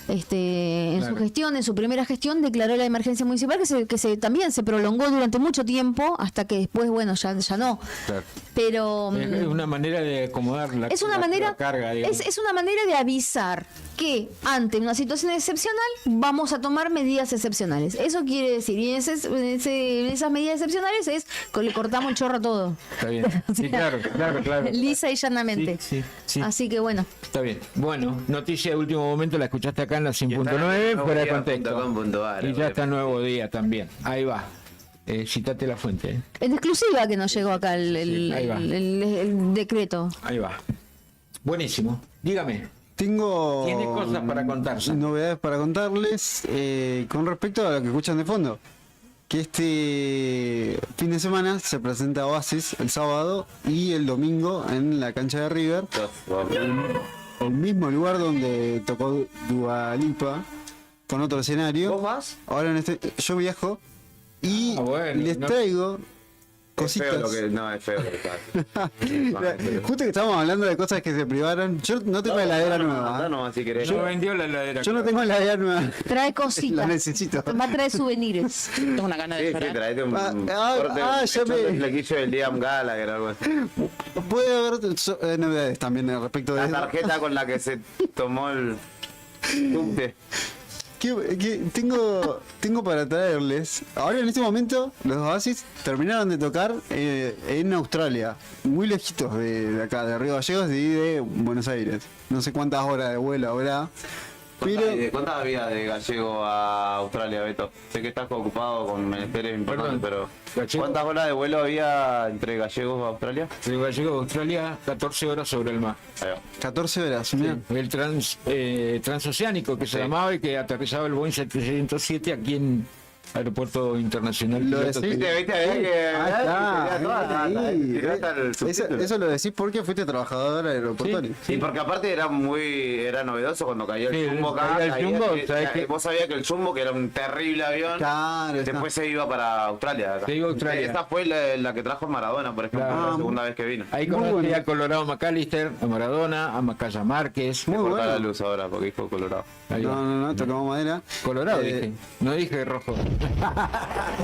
en su gestión, en su primera gestión declaró la emergencia municipal que también se prolongó durante mucho tiempo hasta que después, bueno, ya no. Claro. Pero Es una manera de acomodar la carga, digamos. es una manera de avisar que ante una situación excepcional vamos a tomar medidas excepcionales. Eso quiere decir, y en esas medidas excepcionales es que le cortamos el chorro a todo. Está bien. Sí, claro. Lisa y llanamente. Sí. Así que bueno. Está bien. Bueno, noticia de último momento la escuchaste acá en la 100.9, fuera de contexto. Y ya está Nuevo Día también. Ahí va. Citate la fuente. En exclusiva que nos llegó acá Ahí va. el decreto. Ahí va. Buenísimo. Dígame. Tiene cosas para contar. Novedades para contarles con respecto a lo que escuchan de fondo. Que este fin de semana se presenta Oasis el sábado y el domingo en la cancha de River. El mismo lugar donde tocó Dua Lipa con otro escenario. ¿Vos vas? Ahora yo viajo y les traigo cositas. Es feo lo que pasa. Justo que estábamos hablando de cosas que se privaron. Yo no tengo heladera nueva. No, si querés. Yo vendió la heladera. Yo no tengo heladera nueva. Trae cositas. La necesito. Va a traer souvenirs. Tengo una gana de Sí, llorar. traete un ya me- el flequillo del Liam Gallagher o algo así. Puede haber novedades también respecto de La eso. tarjeta con la que se tomó el subte. Tengo para traerles. Ahora en este momento los Oasis terminaron de tocar en Australia, muy lejitos de acá, de Río Gallegos y de Buenos Aires. No sé cuántas horas de vuelo habrá. ¿Cuántas había de Gallego a Australia, Beto? Sé que estás ocupado con menesteres importantes, pero ¿cuántas horas de vuelo había entre Gallegos a Australia? De Gallegos a Australia, 14 horas sobre el mar. 14 horas, mira. El transoceánico que se llamaba y que aterrizaba el Boeing 707 aquí en Aeropuerto Internacional. Lo Piloto decís, Civil. Eso lo decís porque fuiste trabajador aeroportuario. Sí, porque aparte era novedoso cuando cayó el Jumbo acá. caía el Jumbo, ¿sabés que vos sabías que el Jumbo, que era un terrible avión, después se iba para Australia. Se iba a Australia. Esta fue la que trajo Maradona, por ejemplo, la segunda vez que vino. Ahí conocí a Colorado McAllister, a Maradona, a Macaya Márquez. Muy bueno. La luz ahora, porque dijo Colorado. No, tocamos madera. Colorado dije, no dije rojo.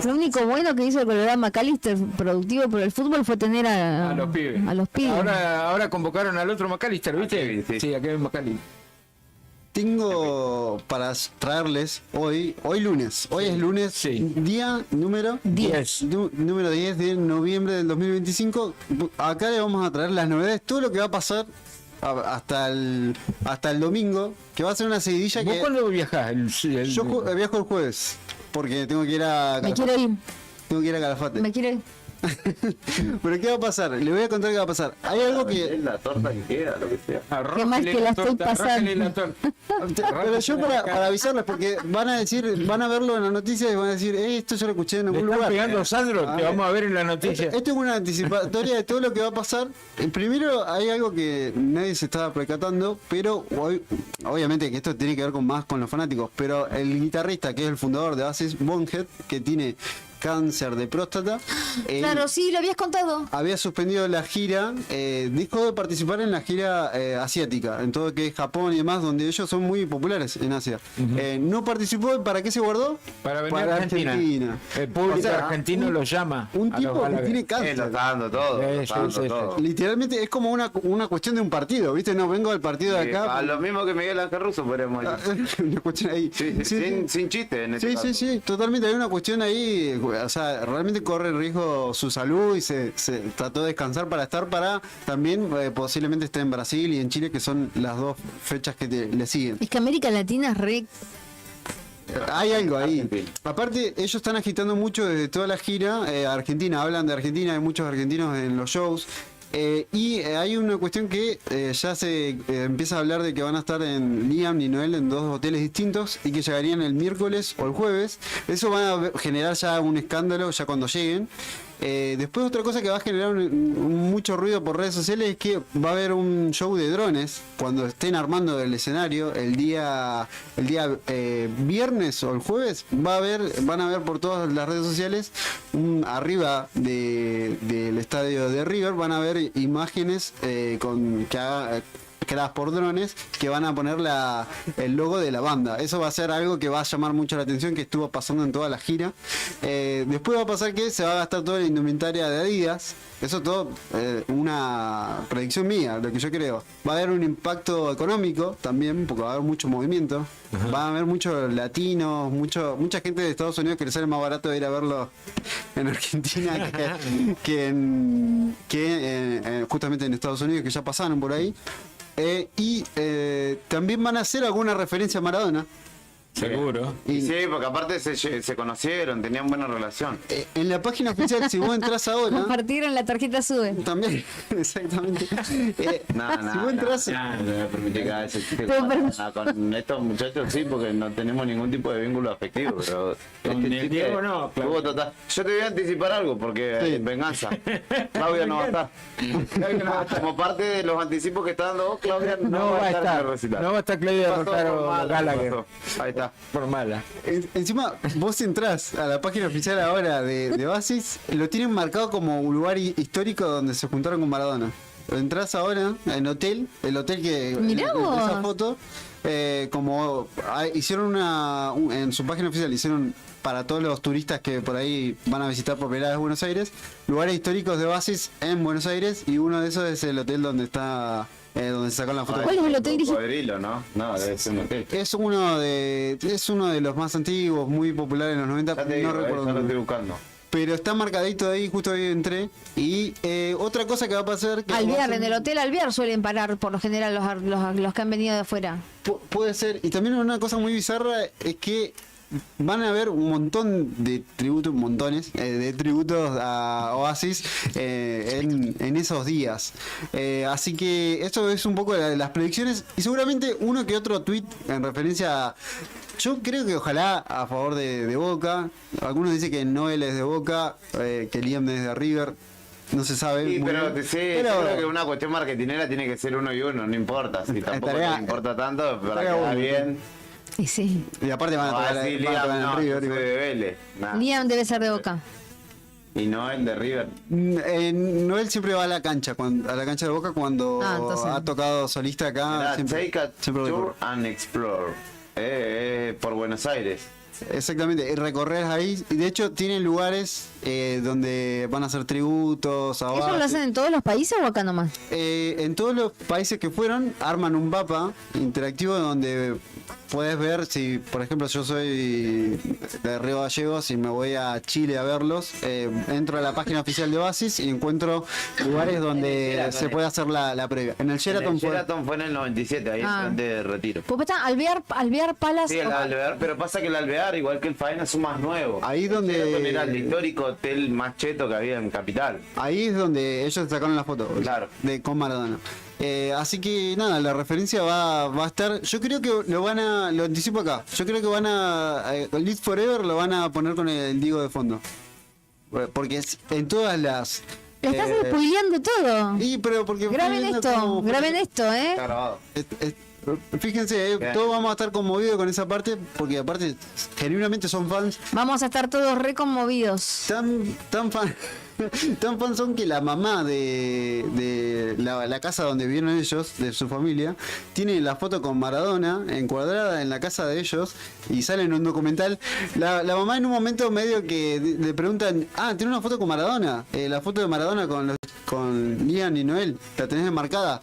Lo único bueno que hizo el Colorado McAllister productivo por el fútbol fue tener A los pibes. a los pibes. Ahora convocaron al otro McAllister, ¿viste? Sí, aquel McAllister. Tengo para traerles hoy lunes. Hoy es lunes, día número 10. Número 10 de noviembre del 2025. Acá le vamos a traer las novedades, todo lo que va a pasar hasta el domingo, que va a ser una seguidilla. ¿Vos que cuándo viajás? Yo viajo el jueves, porque tengo que ir a Me quiero ir. Tengo que ir a Calafate. Me quiero ir. Pero ¿qué va a pasar? Le voy a contar qué va a pasar. Hay algo que... La torta que queda, lo que sea. Qué mal que la estoy pasando. Pero yo para avisarles, porque van a decir, van a verlo en las noticias y van a decir, esto yo lo escuché en algún Le están lugar. pegando, Sandro, te vamos a ver en la noticia. Esto es una anticipatoria de todo lo que va a pasar. Primero hay algo que nadie se estaba percatando, pero obviamente que esto tiene que ver más con los fanáticos, pero el guitarrista que es el fundador de Oasis, Bonehead, que tiene cáncer de próstata. Claro, sí, lo habías contado. Había suspendido la gira, dejó de participar en la gira asiática, en todo lo que es Japón y demás, donde ellos son muy populares en Asia. No participó, ¿para qué se guardó? Para venir a Argentina. El público argentino lo llama. Un tipo que tiene Lo cáncer. está dando todo. Lo está dando todo. Literalmente es como una cuestión de un partido, ¿viste? No, vengo al partido de acá. A lo mismo que Miguel Ángel Russo, podemos decir. Una cuestión ahí. Sin chiste en este caso. Sí, totalmente. Hay una cuestión ahí, o sea, realmente corre riesgo su salud y se trató de descansar para también posiblemente esté en Brasil y en Chile, que son las dos fechas que le siguen. Es que América Latina es re... Hay algo ahí. Aparte, ellos están agitando mucho desde toda la gira. Argentina, hablan de Argentina, hay muchos argentinos en los shows. Y hay una cuestión que ya se empieza a hablar de que van a estar en Liam y Noel en dos hoteles distintos y que llegarían el miércoles o el jueves. Eso va a generar ya un escándalo ya cuando lleguen. Después otra cosa que va a generar mucho ruido por redes sociales es que va a haber un show de drones cuando estén armando el escenario el día viernes o el jueves. Van a ver por todas las redes sociales arriba del estadio de River, van a ver imágenes creadas por drones que van a poner el logo de la banda. Eso va a ser algo que va a llamar mucho la atención, que estuvo pasando en toda la gira. Después va a pasar que se va a gastar toda la indumentaria de Adidas. Eso todo una predicción mía, lo que yo creo. Va a haber un impacto económico también, porque va a haber mucho movimiento. Va a haber muchos latinos, mucha gente de Estados Unidos que les sale más barato ir a verlo en Argentina que justamente en Estados Unidos, que ya pasaron por ahí. Y también van a hacer alguna referencia a Maradona. Seguro. Y sí, porque aparte se conocieron, tenían buena relación. En la página oficial, si vos entras ahora... Compartieron la tarjeta SUBE. También, exactamente. Si vos entras... No voy a permitir que haga ese chiste con estos muchachos, sí, porque no tenemos ningún tipo de vínculo afectivo, pero... Con el Diego no, claro. Yo te voy a anticipar algo, porque venganza. Claudia no va a estar. Como parte de los anticipos que está dando vos, Claudia no va a estar en el recital. No va a estar Claudia Rotaro Gallagher. Ahí está. Por mala. Encima, vos entrás a la página oficial ahora de Oasis, lo tienen marcado como un lugar histórico donde se juntaron con Maradona. Entrás ahora en el hotel que... Mirá vos. Esa foto, como hicieron en su página oficial, hicieron para todos los turistas que por ahí van a visitar propiedades de Buenos Aires, lugares históricos de Oasis en Buenos Aires, y uno de esos es el hotel donde está... donde se sacó la foto. ¿Cuál es el hotel? Cocodrilo, ¿no? No, debe ser un hotel. Es uno de los más antiguos, muy popular en los 90, Ya te digo, no recuerdo. ya lo el estoy nombre. buscando. Pero está marcadito ahí, justo ahí entré. Y otra cosa que va a pasar... que Alvear, en el hotel Alvear suelen parar por lo general los que han venido de afuera. Puede ser. Y también una cosa muy bizarra es que van a haber un montón de tributos, montones de tributos a Oasis en esos días. Así que esto es un poco las predicciones y seguramente uno que otro tweet en referencia a... Yo creo que ojalá a favor de Boca. Algunos dicen que Noel es de Boca, que Liam es de River. No se sabe. Sí, muy pero bien. yo creo que una cuestión marketinera tiene que ser uno y uno, no importa. Si tampoco te importa tanto, para estaría quedar bueno. bien. Y sí. Y aparte van a tocar sí, van a tocar Liam, en no, River. yo soy de Vélez. Nah. Liam debe ser de Boca. Y no el de River. Noel siempre va a la cancha de Boca cuando entonces... ha tocado solista acá. Mirá, take a siempre tour and explore. Por Buenos Aires. Exactamente, recorrer ahí. Y de hecho tienen lugares donde van a hacer tributos a ¿Eso lo Oasis. hacen en todos los países o acá nomás? En todos los países que fueron, arman un mapa interactivo donde podés ver si, por ejemplo, yo soy de Río Gallegos y me voy a Chile a verlos, entro a la página oficial de Oasis y encuentro lugares donde se puede hacer la previa. En el Sheraton, Fue en el 97, ahí frente de Retiro. Pues está Alvear Palace. Sí, el Alvear, pero pasa que el Alvear, igual que el Faena, es un más nuevo. Ahí donde... El Sheraton era el histórico hotel más cheto que había en Capital. Ahí es donde ellos sacaron la foto, claro, con Maradona. Así que nada, la referencia va a estar. Yo creo que lo anticipo acá. Yo creo que van a Live Forever lo van a poner con el Diego de fondo. Porque en todas las. Estás spoileando todo. Pero porque graben esto, Está grabado. Fíjense, todos vamos a estar conmovidos con esa parte, porque aparte, genuinamente son fans. Vamos a estar todos re conmovidos. Tan fans son que la mamá de la casa donde vivieron ellos, de su familia, tiene la foto con Maradona encuadrada en la casa de ellos y sale en un documental. La mamá en un momento medio que le preguntan, tiene una foto con Maradona, la foto de Maradona con Liam y Noel, ¿la tenés enmarcada?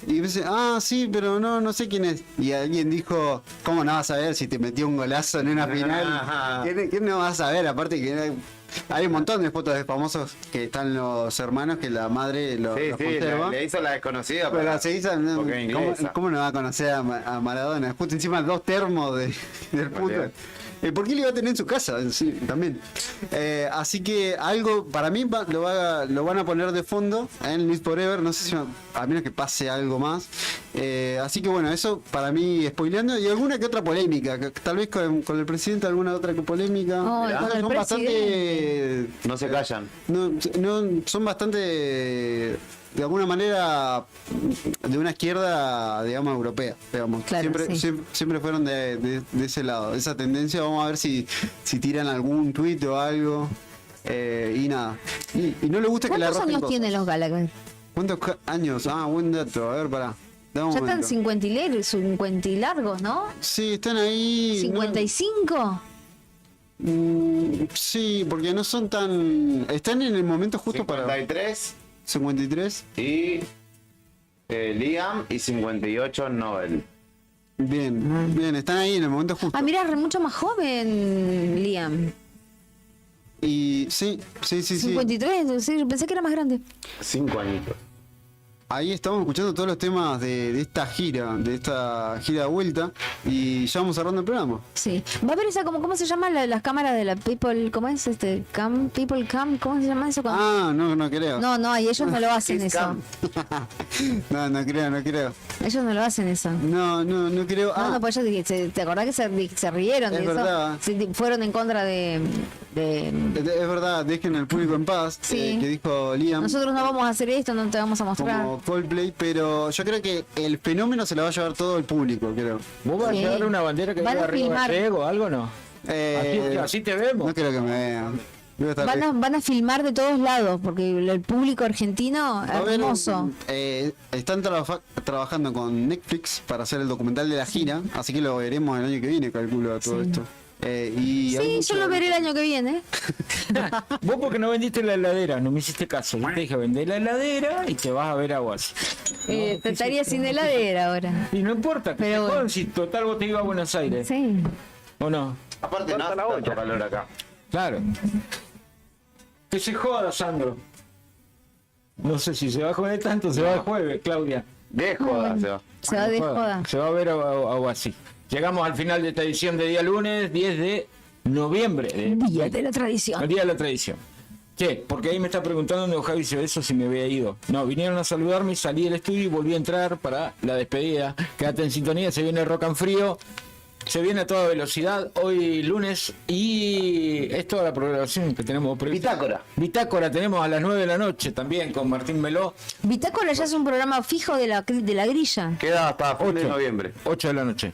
Y dice, sí, pero no sé quién es. Y alguien dijo, ¿cómo no vas a ver si te metió un golazo en una final? ¿Quién no vas a ver? Aparte que hay un montón de fotos de famosos que están los hermanos que la madre los conserva. Le hizo la desconocida. Pero se hizo, ¿cómo no va a conocer a Maradona? Justo encima 2 termos del fútbol. ¿Por qué le iba a tener en su casa? Sí, también. Así que algo, para mí lo van a poner de fondo en Live Forever, no sé si a menos que pase algo más. Así que bueno, eso para mí spoileando. Y alguna que otra polémica, tal vez con el presidente alguna otra polémica. Son bastante... No se callan. Son bastante... de alguna manera de una izquierda, digamos, europea, digamos. Claro, siempre fueron de ese lado, de esa tendencia. Vamos a ver si tiran algún tuit o algo. Y nada. Y no le gusta que la ¿Cuántos años tienen los Gallagher? ¿Cuántos años? Buen dato. A ver, pará. Ya están 50 y largos, ¿no? Sí, están ahí. ¿55? Sí, porque no son tan... Están en el momento justo 53. 53 y Liam y 58 Noel. Bien, están ahí en el momento justo. Mira, mucho más joven Liam. Y sí. 53, sí, pensé que era más grande. 5 añitos. Ahí estamos escuchando todos los temas de esta gira de vuelta, y ya vamos cerrando el programa. Sí. Va a haber esa, ¿cómo se llama las cámaras de la People? ¿Cómo es People Cam? ¿Cómo se llama eso? No creo. No, y ellos no lo hacen eso. no creo. Ellos no lo hacen eso. No creo. No, pues ellos ¿te acordás que se rieron de es eso? Verdad. Fueron en contra de... Es verdad, dejen al público en paz, sí. Que dijo Liam. Nosotros no vamos a hacer esto, no te vamos a mostrar. Como Coldplay, pero yo creo que el fenómeno se lo va a llevar todo el público, creo. ¿Vos vas a llevar una bandera que diga Río Gallego o algo, no? Así te vemos. No creo que me vean. Van a filmar de todos lados, porque el público argentino es hermoso. Están trabajando con Netflix para hacer el documental de la gira, así que lo veremos el año que viene, calculo, todo esto. Yo lo veré el año que viene. Vos porque no vendiste la heladera, no me hiciste caso. Yo te dije, vendé la heladera y te vas a ver a Oasis. Te estaría sin heladera ahora. Y no importa, pero bueno, si total vos te ibas a Buenos Aires. Sí. ¿O no? Aparte no hace tanto calor acá. Claro. Que se joda, Sandro. No sé si se va a joder tanto, se va el jueves, Claudia. De joda se va. Se va de joda. Se va a ver a Oasis. Llegamos al final de esta edición de día lunes, 10 de noviembre. Día de la tradición. El día de la tradición. ¿Qué? Porque ahí me está preguntando Javi eso si me había ido. No, vinieron a saludarme, salí del estudio y volví a entrar para la despedida. Quédate en sintonía, se viene Rock and Frío. Se viene a toda velocidad hoy lunes y es toda la programación que tenemos prevista. Bitácora tenemos a las 9 de la noche también con Martín Meló. Bitácora ya es un programa fijo de la grilla. Queda hasta fin de noviembre. 8 de la noche.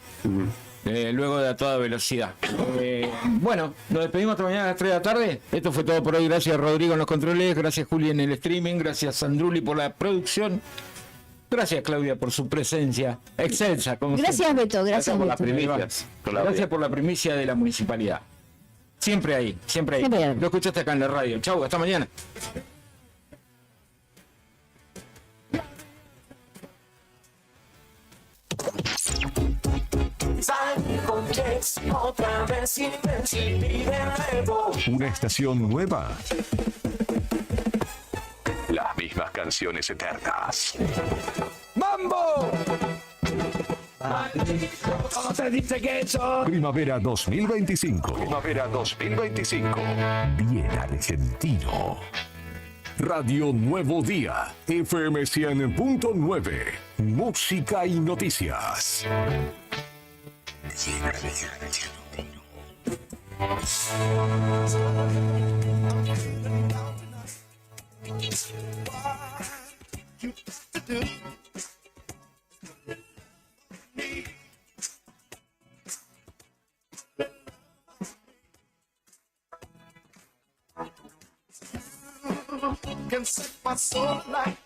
Luego de a toda velocidad. Bueno, nos despedimos hasta mañana a las 3 de la tarde. Esto fue todo por hoy. Gracias Rodrigo en los controles, gracias Juli en el streaming, gracias Sandruli por la producción. Gracias Claudia por su presencia excelsa. Gracias siempre. Beto, gracias por Beto. las primicias. Gracias por la primicia de la municipalidad. Siempre ahí. Siempre ahí. Lo escuchaste acá en la radio. Chau, hasta mañana. Sale otra vez y de nuevo. Una estación nueva. Las mismas canciones eternas. ¡Mambo! ¿Cómo se dice que eso? Primavera 2025. Primavera 2025. Bien argentino. Radio Nuevo Día. FM 100.9. Música y noticias. Can set my soul like